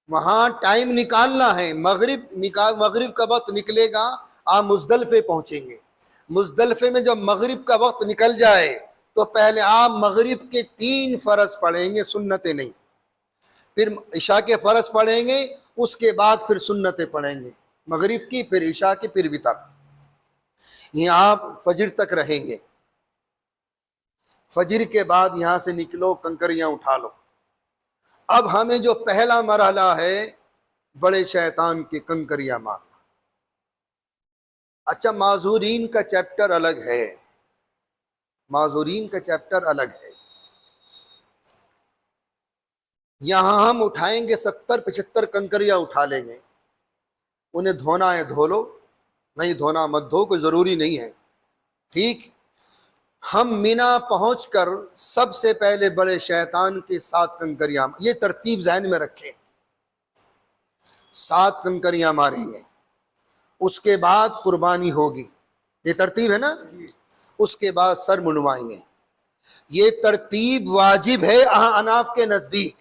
وہاں ٹائم نکالنا ہے۔ مغرب کا وقت نکلے گا، آپ مزدلفے پہنچیں گے۔ مزدلفے میں جب مغرب کا وقت نکل جائے تو پہلے آپ مغرب کے 3 فرض پڑھیں گے، سنتیں نہیں، پھر عشاء کے فرض پڑھیں گے، اس کے بعد پھر سنتیں پڑھیں گے، مغرب کی، پھر عشاء کی، پھر وتر۔ یہاں آپ فجر تک رہیں گے، فجر کے بعد یہاں سے نکلو، کنکریاں اٹھا لو۔ اب ہمیں جو پہلا مرحلہ ہے بڑے شیطان کی کنکریاں مارنا۔ اچھا، معذورین کا چیپٹر الگ ہے، معذورین کا چیپٹر الگ ہے۔ یہاں ہم اٹھائیں گے 70-75 کنکریاں اٹھا لیں گے، انہیں دھونا ہے دھو لو، نہیں دھونا مت دھو، کوئی ضروری نہیں ہے، ٹھیک۔ ہم مینا پہنچ کر سب سے پہلے بڑے شیطان کے 7 کنکریاں، یہ ترتیب ذہن میں رکھیں، 7 کنکریاں ماریں گے، اس کے بعد قربانی ہوگی، یہ ترتیب ہے نا۔ اس کے بعد سر منڈوائیں گے، یہ ترتیب واجب ہے احناف کے نزدیک،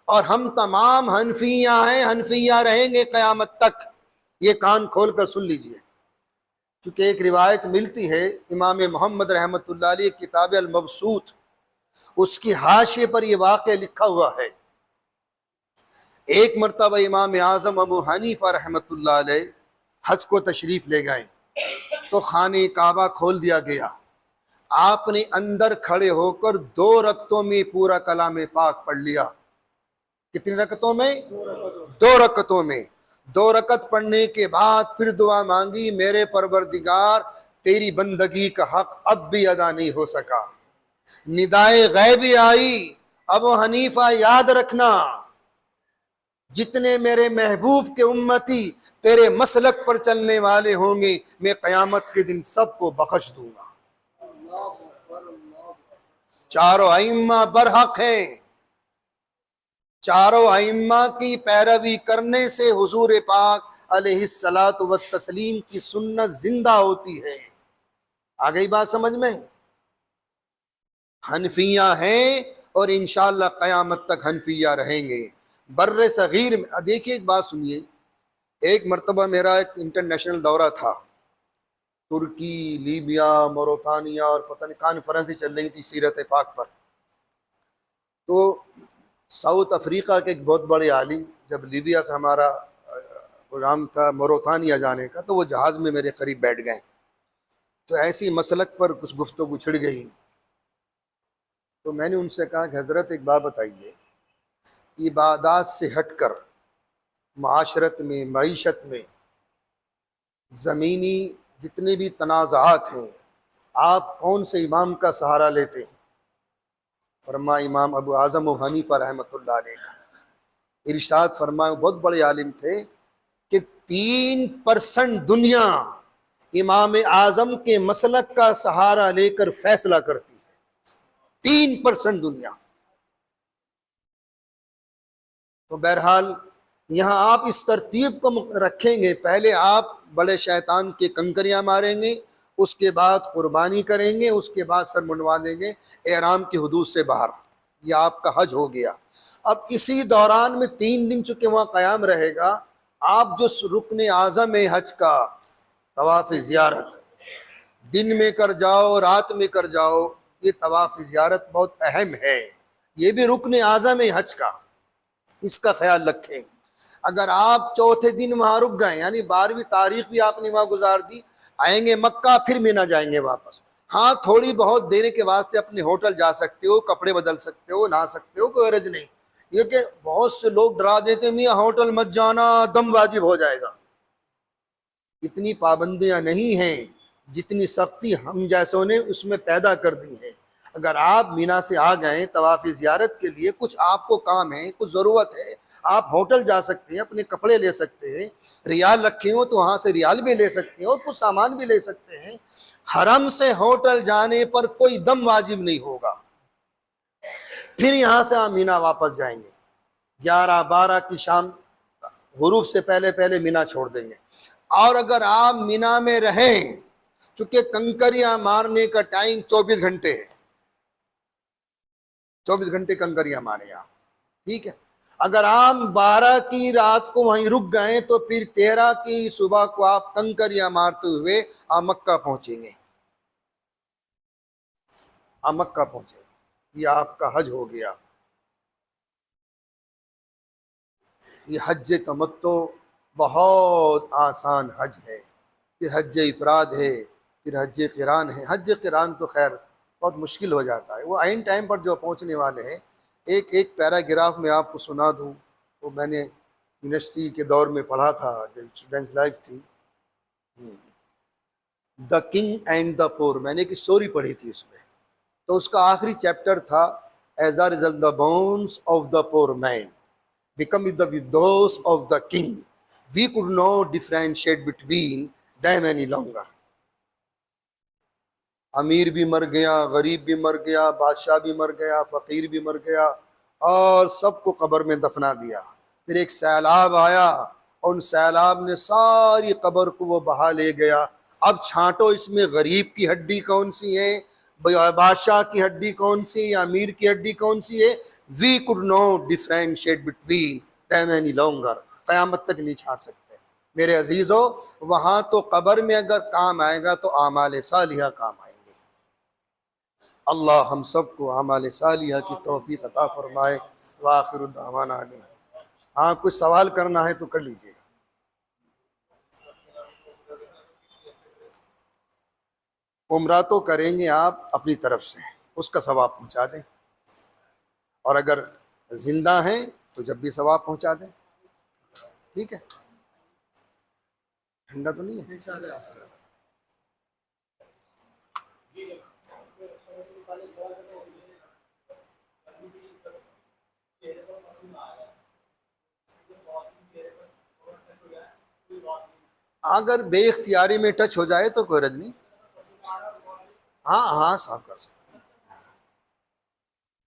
اور ہم تمام حنفیہ ہیں، حنفیہ رہیں گے قیامت تک، یہ کان کھول کر سن لیجئے۔ کیونکہ ایک روایت ملتی ہے، امام محمد رحمۃ اللہ علیہ کتاب المبسوط، اس کی حاشیے پر یہ واقعہ لکھا ہوا ہے ایک مرتبہ امام اعظم ابو حنیفہ رحمۃ اللہ علیہ حج کو تشریف لے گئے تو خانہ کعبہ کھول دیا گیا. آپ نے اندر کھڑے ہو کر 2 رکعتوں میں پورا کلام پاک پڑھ لیا. کتنی رکعتوں میں؟ 2 رکعتوں میں. 2 رکعت پڑھنے کے بعد پھر دعا مانگی، میرے پروردگار تیری بندگی کا حق اب بھی ادا نہیں ہو سکا. ندائے غیبی آئی، ابو حنیفہ یاد رکھنا جتنے میرے محبوب کے امتی تیرے مسلک پر چلنے والے ہوں گے میں قیامت کے دن سب کو بخش دوں گا. چاروں ائمہ برحق ہیں. چاروں ائمہ کی پیروی کرنے سے حضور پاک علیہ الصلاۃ والتسلیم کی سنت زندہ ہوتی ہے. آ گئی بات سمجھ میں؟ حنفیہ ہیں اور انشاءاللہ قیامت تک حنفیہ رہیں گے. بر صغیر میں دیکھیے ایک بات سنیے. ایک مرتبہ میرا ایک انٹرنیشنل دورہ تھا، ترکی، لیبیا، موروتانیہ، اور پتہ نہیں کانفرنس چل رہی تھی سیرت پاک پر. تو ساؤتھ افریقہ کے ایک بہت بڑے عالم، جب لیبیا سے ہمارا پروگرام تھا موروتانیہ جانے کا، تو وہ جہاز میں میرے قریب بیٹھ گئے. تو ایسی مسلک پر کچھ گفتگو چھڑ گئی. تو میں نے ان سے کہا کہ حضرت ایک بات بتائیے، عبادات سے ہٹ کر معاشرت میں، معیشت میں، زمینی جتنے بھی تنازعات ہیں، آپ کون سے امام کا سہارا لیتے ہیں؟ فرمایا امام ابو اعظم و حنیفہ رحمۃ اللہ علیہ کا. ارشاد فرمایا، بہت بڑے عالم تھے، کہ 3% دنیا امام اعظم کے مسلک کا سہارا لے کر فیصلہ کرتی ہے. 3% دنیا. تو بہرحال یہاں آپ اس ترتیب کو رکھیں گے، پہلے آپ بڑے شیطان کے کنکریاں ماریں گے، اس کے بعد قربانی کریں گے، اس کے بعد سر منڈوا دیں گے احرام کی حدود سے باہر. یہ آپ کا حج ہو گیا. اب اسی دوران میں 3 دن چونکہ وہاں قیام رہے گا، آپ جو رکن اعظم ہے حج کا، طواف زیارت، دن میں کر جاؤ رات میں کر جاؤ، یہ طواف زیارت بہت اہم ہے. یہ بھی رکن اعظم ہے حج کا، اس کا خیال رکھیں. اگر آپ چوتھے دن وہاں رک گئے، یعنی 12ویں تاریخ بھی آپ نے وہاں گزار دی، آئیں گے مکہ پھر مینا جائیں گے واپس. ہاں تھوڑی بہت دیر کے واسطے اپنے ہوٹل جا سکتے ہو، کپڑے بدل سکتے ہو، نہا سکتے ہو، کوئی حرج نہیں. یہ کہ بہت سے لوگ ڈرا دیتے ہیں میاں ہوٹل مت جانا، دم واجب ہو جائے گا. اتنی پابندیاں نہیں ہیں جتنی سختی ہم جیسوں نے اس میں پیدا کر دی ہے. اگر آپ مینا سے آ گئے طواف زیارت کے لیے، کچھ آپ کو کام ہے، کچھ ضرورت ہے، آپ ہوٹل جا سکتے ہیں، اپنے کپڑے لے سکتے ہیں، ریال رکھے ہو تو وہاں سے ریال بھی لے سکتے ہیں اور کچھ سامان بھی لے سکتے ہیں. حرم سے ہوٹل جانے پر کوئی دم واجب نہیں ہوگا. پھر یہاں سے آپ مینا واپس جائیں گے، 11-12 کی شام غروب سے پہلے پہلے مینا چھوڑ دیں گے. اور اگر آپ مینا میں رہیں، چونکہ کنکریاں مارنے کا ٹائم 24 گھنٹے ہے، 24 گھنٹے کنکریاں مارے آپ، ٹھیک ہے. اگر آپ 12 کی رات کو وہیں رک گئے تو پھر 13 کی صبح کو آپ کنکریاں مارتے ہوئے آپ مکہ پہنچیں گے. آپ مکہ پہنچیں گے. یہ آپ کا حج ہو گیا. یہ حج تمتع بہت آسان حج ہے. پھر حج افراد ہے، پھر حج قران ہے. حج قران تو خیر بہت مشکل ہو جاتا ہے، وہ عین ٹائم پر جو پہنچنے والے ہیں. ایک پیراگراف میں آپ کو سنا دوں، وہ میں نے یونیورسٹی کے دور میں پڑھا تھا جب اسٹوڈنٹس لائف تھی. دا کنگ اینڈ دا پور، میں نے ایک اسٹوری پڑھی تھی اس میں. تو اس کا آخری چیپٹر تھا as a result the bonus of the poor man become with the widows of the king. We could not differentiate between them any longer. امیر بھی مر گیا، غریب بھی مر گیا، بادشاہ بھی مر گیا، فقیر بھی مر گیا، اور سب کو قبر میں دفنا دیا. پھر ایک سیلاب آیا اور ان سیلاب نے ساری قبر کو وہ بہا لے گیا. اب چھانٹو اس میں غریب کی ہڈی کون سی ہے، بادشاہ کی ہڈی کون سی، یا امیر کی ہڈی کون سی ہے. We could not differentiate between them any longer. قیامت تک نہیں چھاڑ سکتے. میرے عزیزو، وہاں تو قبر میں اگر کام آئے گا تو اعمال صالحہ کام آئیں گے. اللہ ہم سب کو اعمال صالحہ کی توفیق عطا فرمائے. وآخر دعوانا ہاں کچھ سوال کرنا ہے تو کر لیجیے گا۔ عمرہ تو کریں گے آپ اپنی طرف سے، اس کا ثواب پہنچا دیں، اور اگر زندہ ہیں تو جب بھی ثواب پہنچا دیں، ٹھیک ہے؟ ٹھنڈا تو نہیں ہے؟ اگر بے اختیاری میں ٹچ ہو جائے تو کوئی رد نہیں، ہاں ہاں صاف کر سکتے ہیں۔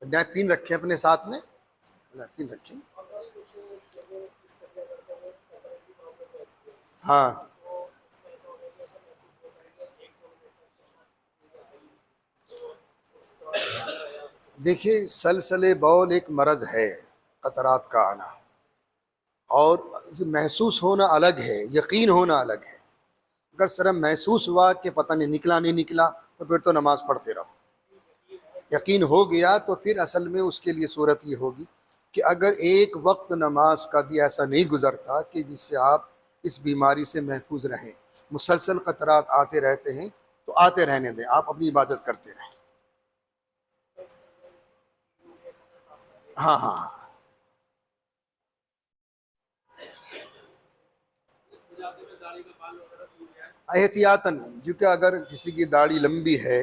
نیپکن رکھیں اپنے ساتھ میں، نیپکن رکھیں، ہاں۔ دیکھیے سلسلے بول ایک مرض ہے، قطرات کا آنا، اور یہ محسوس ہونا الگ ہے، یقین ہونا الگ ہے۔ اگر صرف محسوس ہوا کہ پتہ نہیں نکلا تو پھر تو نماز پڑھتے رہو۔ یقین ہو گیا تو پھر اصل میں اس کے لیے صورت یہ ہوگی کہ اگر ایک وقت نماز کا بھی ایسا نہیں گزرتا کہ جس سے آپ اس بیماری سے محفوظ رہیں، مسلسل قطرات آتے رہتے ہیں، تو آتے رہنے دیں، آپ اپنی عبادت کرتے رہیں۔ ہاں ہاں ہاں۔ احتیاطاً، کیونکہ اگر کسی کی داڑھی لمبی ہے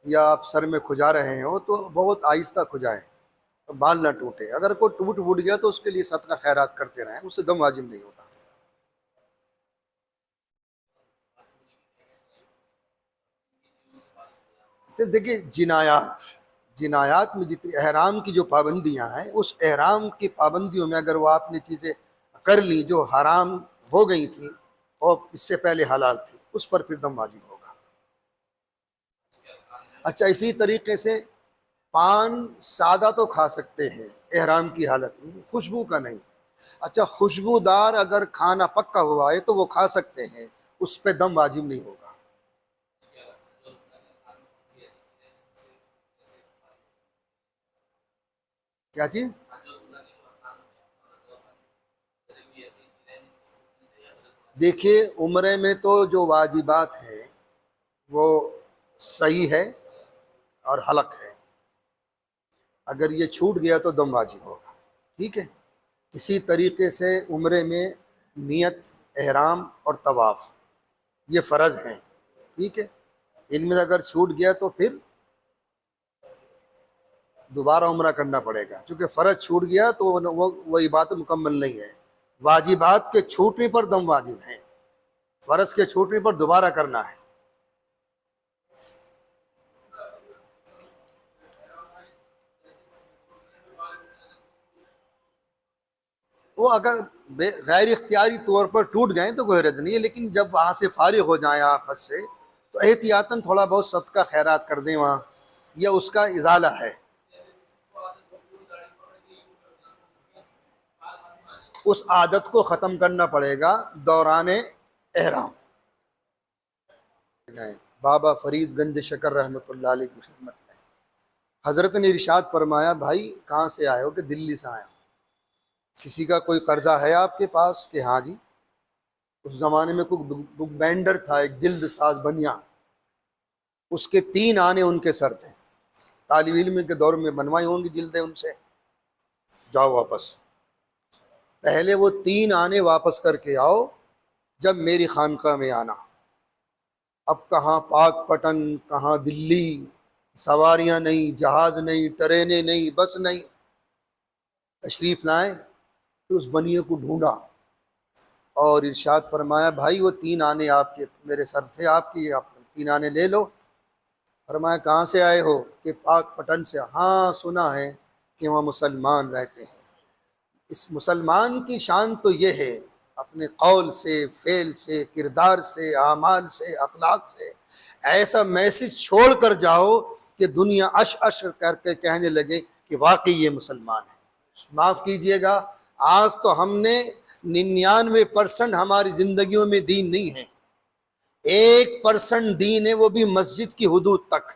یا آپ سر میں کھجا رہے ہو تو بہت آہستہ کھجائیں، بال نہ ٹوٹے۔ اگر کوئی ٹوٹ گیا تو اس کے لیے صدقہ خیرات کرتے رہیں، اس سے دم واجب نہیں ہوتا۔ صرف دیکھیے جنایات میں جتنی احرام کی جو پابندیاں ہیں، اس احرام کی پابندیوں میں اگر وہ آپ نے چیزیں کر لی جو حرام ہو گئی تھیں اور اس سے پہلے حلال تھی، اس پر پھر دم واجب ہوگا۔ اچھا، اسی طریقے سے پان سادہ تو کھا سکتے ہیں احرام کی حالت میں، خوشبو کا نہیں۔ اچھا، خوشبودار اگر کھانا پکا ہوا ہے تو وہ کھا سکتے ہیں، اس پہ دم واجب نہیں ہوگا۔ کیا چیز؟ دیکھیے عمرے میں تو جو واجبات ہیں وہ صحیح ہے اور حلق ہے، اگر یہ چھوٹ گیا تو دم واجب ہوگا، ٹھیک ہے؟ اسی طریقے سے عمرے میں نیت، احرام اور طواف یہ فرض ہیں، ٹھیک ہے؟ ان میں اگر چھوٹ گیا تو پھر دوبارہ عمرہ کرنا پڑے گا، چونکہ فرض چھوٹ گیا تو وہ عبادت مکمل نہیں ہے۔ واجبات کے چھوٹنے پر دم واجب ہیں، فرض کے چھوٹنے پر دوبارہ کرنا ہے۔ وہ اگر غیر اختیاری طور پر ٹوٹ گئے تو کوئی حرج نہیں ہے، لیکن جب وہاں سے فارغ ہو جائیں آپ حج سے تو احتیاطاً تھوڑا بہت صدقہ خیرات کر دیں وہاں، یا اس کا ازالہ ہے۔ اس عادت کو ختم کرنا پڑے گا دوران احرام۔ بابا فرید گنج شکر رحمۃ اللہ علیہ کی خدمت میں حضرت نے ارشاد فرمایا، بھائی کہاں سے آئے ہو؟ کہ دلی سے آیا ہوں۔ کسی کا کوئی قرضہ ہے آپ کے پاس؟ کہ ہاں جی۔ اس زمانے میں کوئی بک بینڈر تھا، ایک جلد ساز بنیا، اس کے 3 آنے ان کے سر تھے، طالب علم کے دور میں بنوائی ہوں گی جلدیں ان سے، جاؤ واپس، پہلے وہ 3 آنے واپس کر کے آؤ، جب میری خانقاہ میں آنا۔ اب کہاں پاک پٹن، کہاں دلی، سواریاں نہیں، جہاز نہیں، ٹرینیں نہیں، بس نہیں، تشریف لائیں۔ پھر اس بنیے کو ڈھونڈا اور ارشاد فرمایا، بھائی وہ 3 آنے آپ کے میرے سر سے، آپ کی، آپ 3 آنے لے لو۔ فرمایا کہاں سے آئے ہو؟ کہ پاک پٹن سے۔ ہاں سنا ہے کہ وہاں مسلمان رہتے ہیں۔ اس مسلمان کی شان تو یہ ہے اپنے قول سے، فعل سے، کردار سے، اعمال سے، اخلاق سے ایسا میسج چھوڑ کر جاؤ کہ دنیا اش اش کر کے کہنے لگے کہ واقعی یہ مسلمان ہے۔ معاف کیجئے گا، آج تو ہم نے 99% ہماری زندگیوں میں دین نہیں ہے، 1% دین ہے، وہ بھی مسجد کی حدود تک،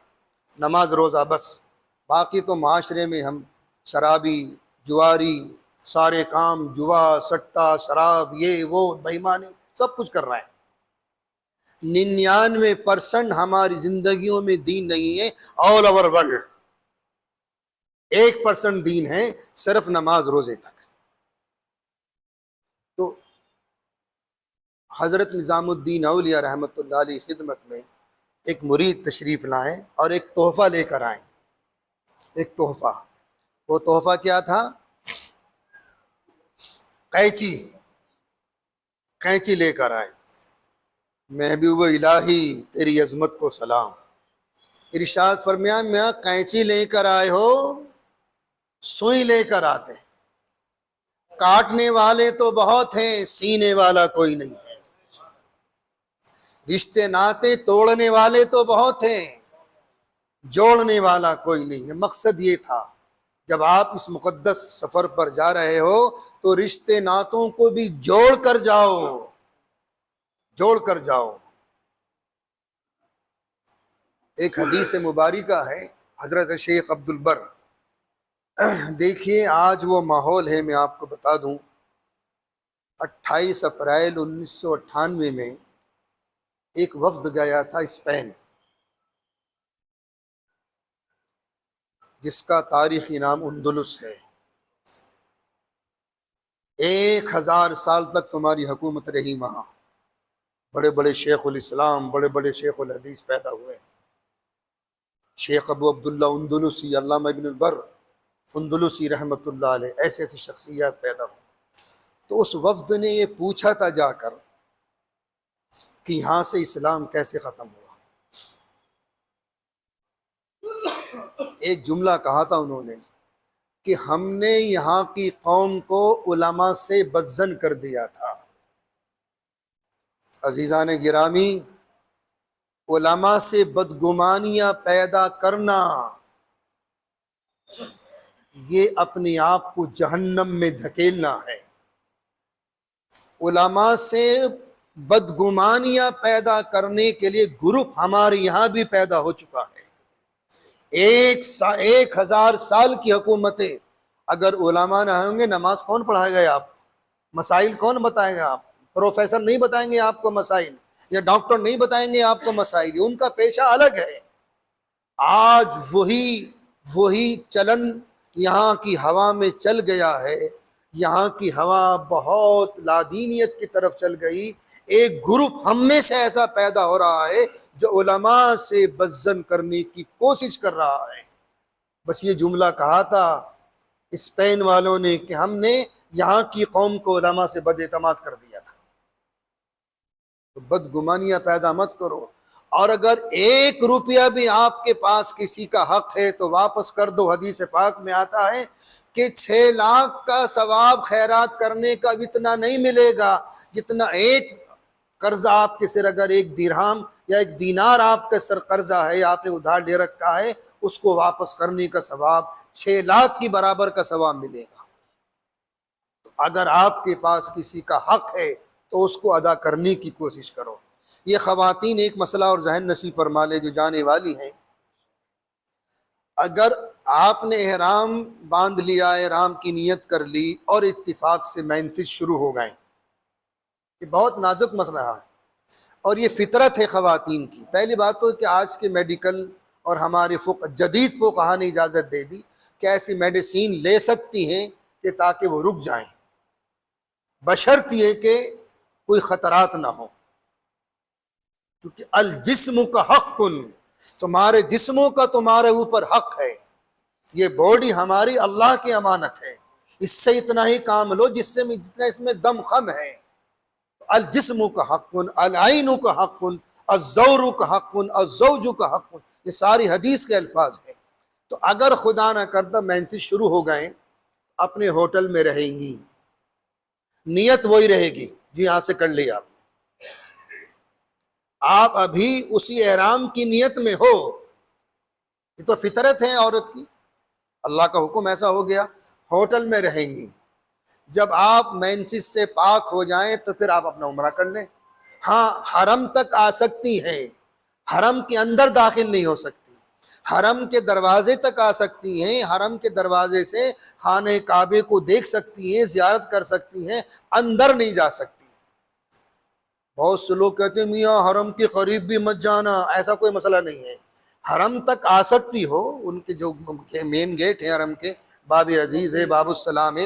نماز روزہ بس۔ باقی تو معاشرے میں ہم شرابی، جواری، سارے کام جوا سٹا شراب یہ وہ بےایمانی سب کچھ کر رہا ہے۔ 99% ہماری زندگیوں میں دین نہیں ہے، آل اوور ورلڈ 1% دین ہے، صرف نماز روزے تک۔ تو حضرت نظام الدین اولیاء رحمۃ اللہ علیہ خدمت میں ایک مرید تشریف لائیں اور ایک تحفہ لے کر آئیں۔ ایک تحفہ، وہ تحفہ کیا تھا؟ قینچی لے کر آئے۔ محبوب الہی تیری عظمت کو سلام۔ ارشاد فرمایا میں قینچی لے کر آئے ہو، سوئی لے کر آتے، کاٹنے والے تو بہت ہیں، سینے والا کوئی نہیں ہے۔ رشتے ناتے توڑنے والے تو بہت ہیں، جوڑنے والا کوئی نہیں ہے۔ مقصد یہ تھا جب آپ اس مقدس سفر پر جا رہے ہو تو رشتے ناتوں کو بھی جوڑ کر جاؤ، جوڑ کر جاؤ۔ ایک حدیث مبارکہ ہے حضرت شیخ عبد البر، دیکھیے آج وہ ماحول ہے، میں آپ کو بتا دوں 28 اپریل 1998 میں ایک وفد گیا تھا اسپین، جس کا تاریخی نام اندلس ہے۔ 1000 سال تک تمہاری حکومت رہی وہاں، بڑے بڑے شیخ الاسلام، بڑے بڑے شیخ الحدیث پیدا ہوئے۔ شیخ ابو عبداللہ اندلسی، علامہ ابن البر اندلسی رحمۃ اللہ علیہ، ایسے ایسی شخصیات پیدا ہوئے۔ تو اس وفد نے یہ پوچھا تھا جا کر کہ یہاں سے اسلام کیسے ختم ہوا۔ ایک جملہ کہا تھا انہوں نے کہ ہم نے یہاں کی قوم کو علماء سے بدظن کر دیا تھا۔ عزیزان گرامی، علماء سے بدگمانیاں پیدا کرنا یہ اپنے آپ کو جہنم میں دھکیلنا ہے۔ علماء سے بدگمانیاں پیدا کرنے کے لیے گروپ ہمارے یہاں بھی پیدا ہو چکا ہے۔ 1000 سال کی حکومتیں، اگر علماء نہ ہوں گے نماز کون پڑھائے گا آپ؟ مسائل کون بتائے گا آپ؟ پروفیسر نہیں بتائیں گے آپ کو مسائل، یا ڈاکٹر نہیں بتائیں گے آپ کو مسائل، ان کا پیشہ الگ ہے۔ آج وہی چلن یہاں کی ہوا میں چل گیا ہے، یہاں کی ہوا بہت لادینیت کی طرف چل گئی۔ ایک گروپ ہم میں سے ایسا پیدا ہو رہا ہے جو علماء سے بدظن کرنے کی کوشش کر رہا ہے۔ بس یہ جملہ کہا تھا اسپین والوں نے کہ ہم نے یہاں کی قوم کو علماء سے بد اعتماد کر دیا تھا۔ تو بدگمانیاں پیدا مت کرو، اور اگر 1 روپیہ بھی آپ کے پاس کسی کا حق ہے تو واپس کر دو۔ حدیث پاک میں آتا ہے کہ 6 لاکھ کا ثواب خیرات کرنے کا اتنا نہیں ملے گا جتنا ایک قرضہ آپ کے سر، اگر 1 درہم یا 1 دینار آپ کے سر قرضہ ہے، آپ نے ادھار لے رکھا ہے، اس کو واپس کرنے کا ثواب 6 لاکھ کی برابر کا ثواب ملے گا۔ تو اگر آپ کے پاس کسی کا حق ہے تو اس کو ادا کرنے کی کوشش کرو۔ یہ خواتین ایک مسئلہ اور ذہن نشین فرما لے جو جانے والی ہیں۔ اگر آپ نے احرام باندھ لیا، احرام کی نیت کر لی اور اتفاق سے مینسز شروع ہو گئے، یہ بہت نازک مسئلہ ہے اور یہ فطرت ہے خواتین کی۔ پہلی بات تو کہ آج کے میڈیکل اور ہمارے جدید فقہا نے اجازت دے دی کہ ایسی میڈیسین لے سکتی ہیں کہ تاکہ وہ رک جائیں، بشرط یہ کہ کوئی خطرات نہ ہو، کیونکہ الجسم کا حق، تمہارے جسموں کا تمہارے اوپر حق ہے۔ یہ باڈی ہماری اللہ کی امانت ہے، اس سے اتنا ہی کام لو جتنا اس میں دم خم ہے۔ الجسم کا حق، العین کا حق، الزور کا حق، الزوج کا حق، یہ ساری حدیث کے الفاظ ہیں۔ تو اگر خدا نہ کرتا مینسز شروع ہو گئے، اپنے ہوٹل میں رہیں گی، نیت وہی رہے گی جی یہاں سے کر لیا آپ ابھی اسی احرام کی نیت میں ہو۔ یہ تو فطرت ہے عورت کی، اللہ کا حکم ایسا ہو گیا، ہوٹل میں رہیں گی۔ جب آپ مینسز سے پاک ہو جائیں تو پھر آپ اپنا عمرہ کر لیں۔ ہاں حرم تک آ سکتی ہیں، حرم کے اندر داخل نہیں ہو سکتی، حرم کے دروازے تک آ سکتی ہیں، حرم کے دروازے سے خانہ کعبے کو دیکھ سکتی ہیں، زیارت کر سکتی ہیں، اندر نہیں جا سکتی۔ بہت سے لوگ کہتے ہیں میاں حرم کے قریب بھی مت جانا، ایسا کوئی مسئلہ نہیں ہے، حرم تک آ سکتی ہو۔ ان کے جو مین گیٹ ہیں حرم کے، باب عزیز ہے، باب السلام ہے،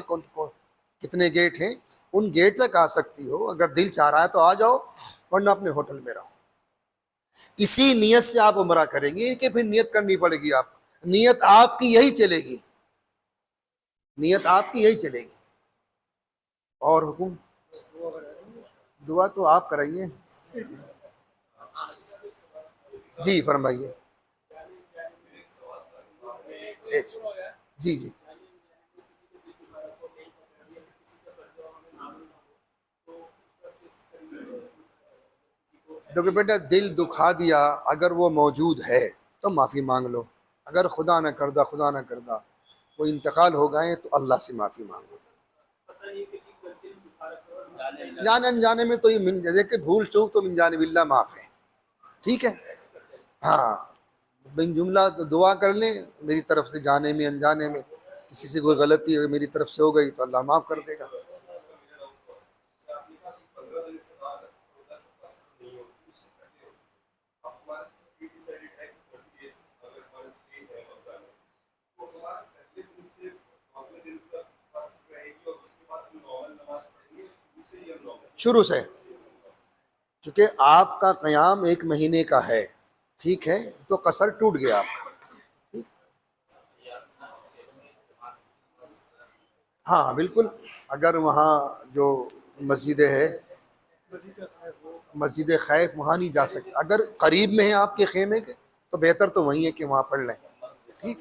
کتنے گیٹ ہیں، ان گیٹ تک آ سکتی ہو۔ اگر دل چاہ رہا ہے تو آ جاؤ، ورنہ اپنے ہوٹل میں رہو۔ اسی نیت سے آپ عمرہ کریں گے کہ پھر نیت کرنی پڑے گی آپ کو، نیت آپ کی یہی چلے گی، نیت آپ کی یہی چلے گی۔ اور حکم دعا تو آپ کرائیے، جی فرمائیے۔ جی جی دیکھو بیٹا، دل دکھا دیا اگر وہ موجود ہے تو معافی مانگ لو، اگر خدا نہ کردہ وہ انتقال ہو گئے تو اللہ سے معافی مانگو۔ جان انجانے میں تو یہ جیسے کہ بھول چوک تو من جانب اللہ معاف ہے، ٹھیک ہے، ہاں بن جملہ دعا کر لیں میری طرف سے، جانے میں انجانے میں کسی سے کوئی غلطی میری طرف سے ہو گئی تو اللہ معاف کر دے گا۔ شروع سے، چونکہ آپ کا قیام 1 مہینے کا ہے، ٹھیک ہے، تو قصر ٹوٹ گیا آپ کا، ٹھیک؟ ہاں بالکل، اگر وہاں جو مسجد ہے، مسجد خیف، وہاں نہیں جا سکتے، اگر قریب میں ہے آپ کے خیمے کے تو بہتر تو وہیں ہے کہ وہاں پڑھ لیں، ٹھیک۔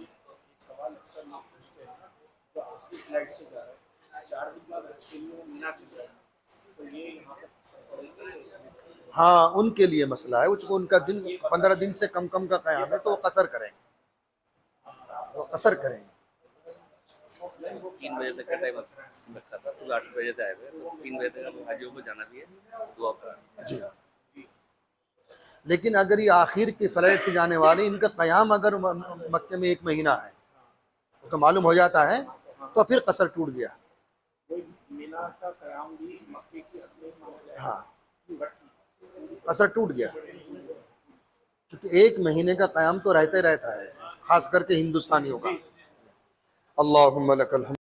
ہاں ان کے لیے مسئلہ ہے، ان کا دن 15 دن سے کم کا قیام ہے تو وہ قصر کریں گے، وہ قصر کریں گے۔ 3 بجے تک کا ٹائم رکھا تھا، صبح 8 بجے سے آئے ہوئے تو 3 بجے تک ہم حاجیوں کو جانا بھی ہے، دعا کرنا جی، لیکن اگر یہ آخر کی فلائٹ سے جانے والے، ان کا قیام اگر مکے میں 1 مہینہ ہے تو معلوم ہو جاتا ہے تو پھر قصر ٹوٹ گیا۔ ہاں قصر ٹوٹ گیا، کیونکہ 1 مہینے کا قیام تو رہتا ہی رہتا ہے، خاص کر کے ہندوستانیوں کا۔ اللہم لک الحمد۔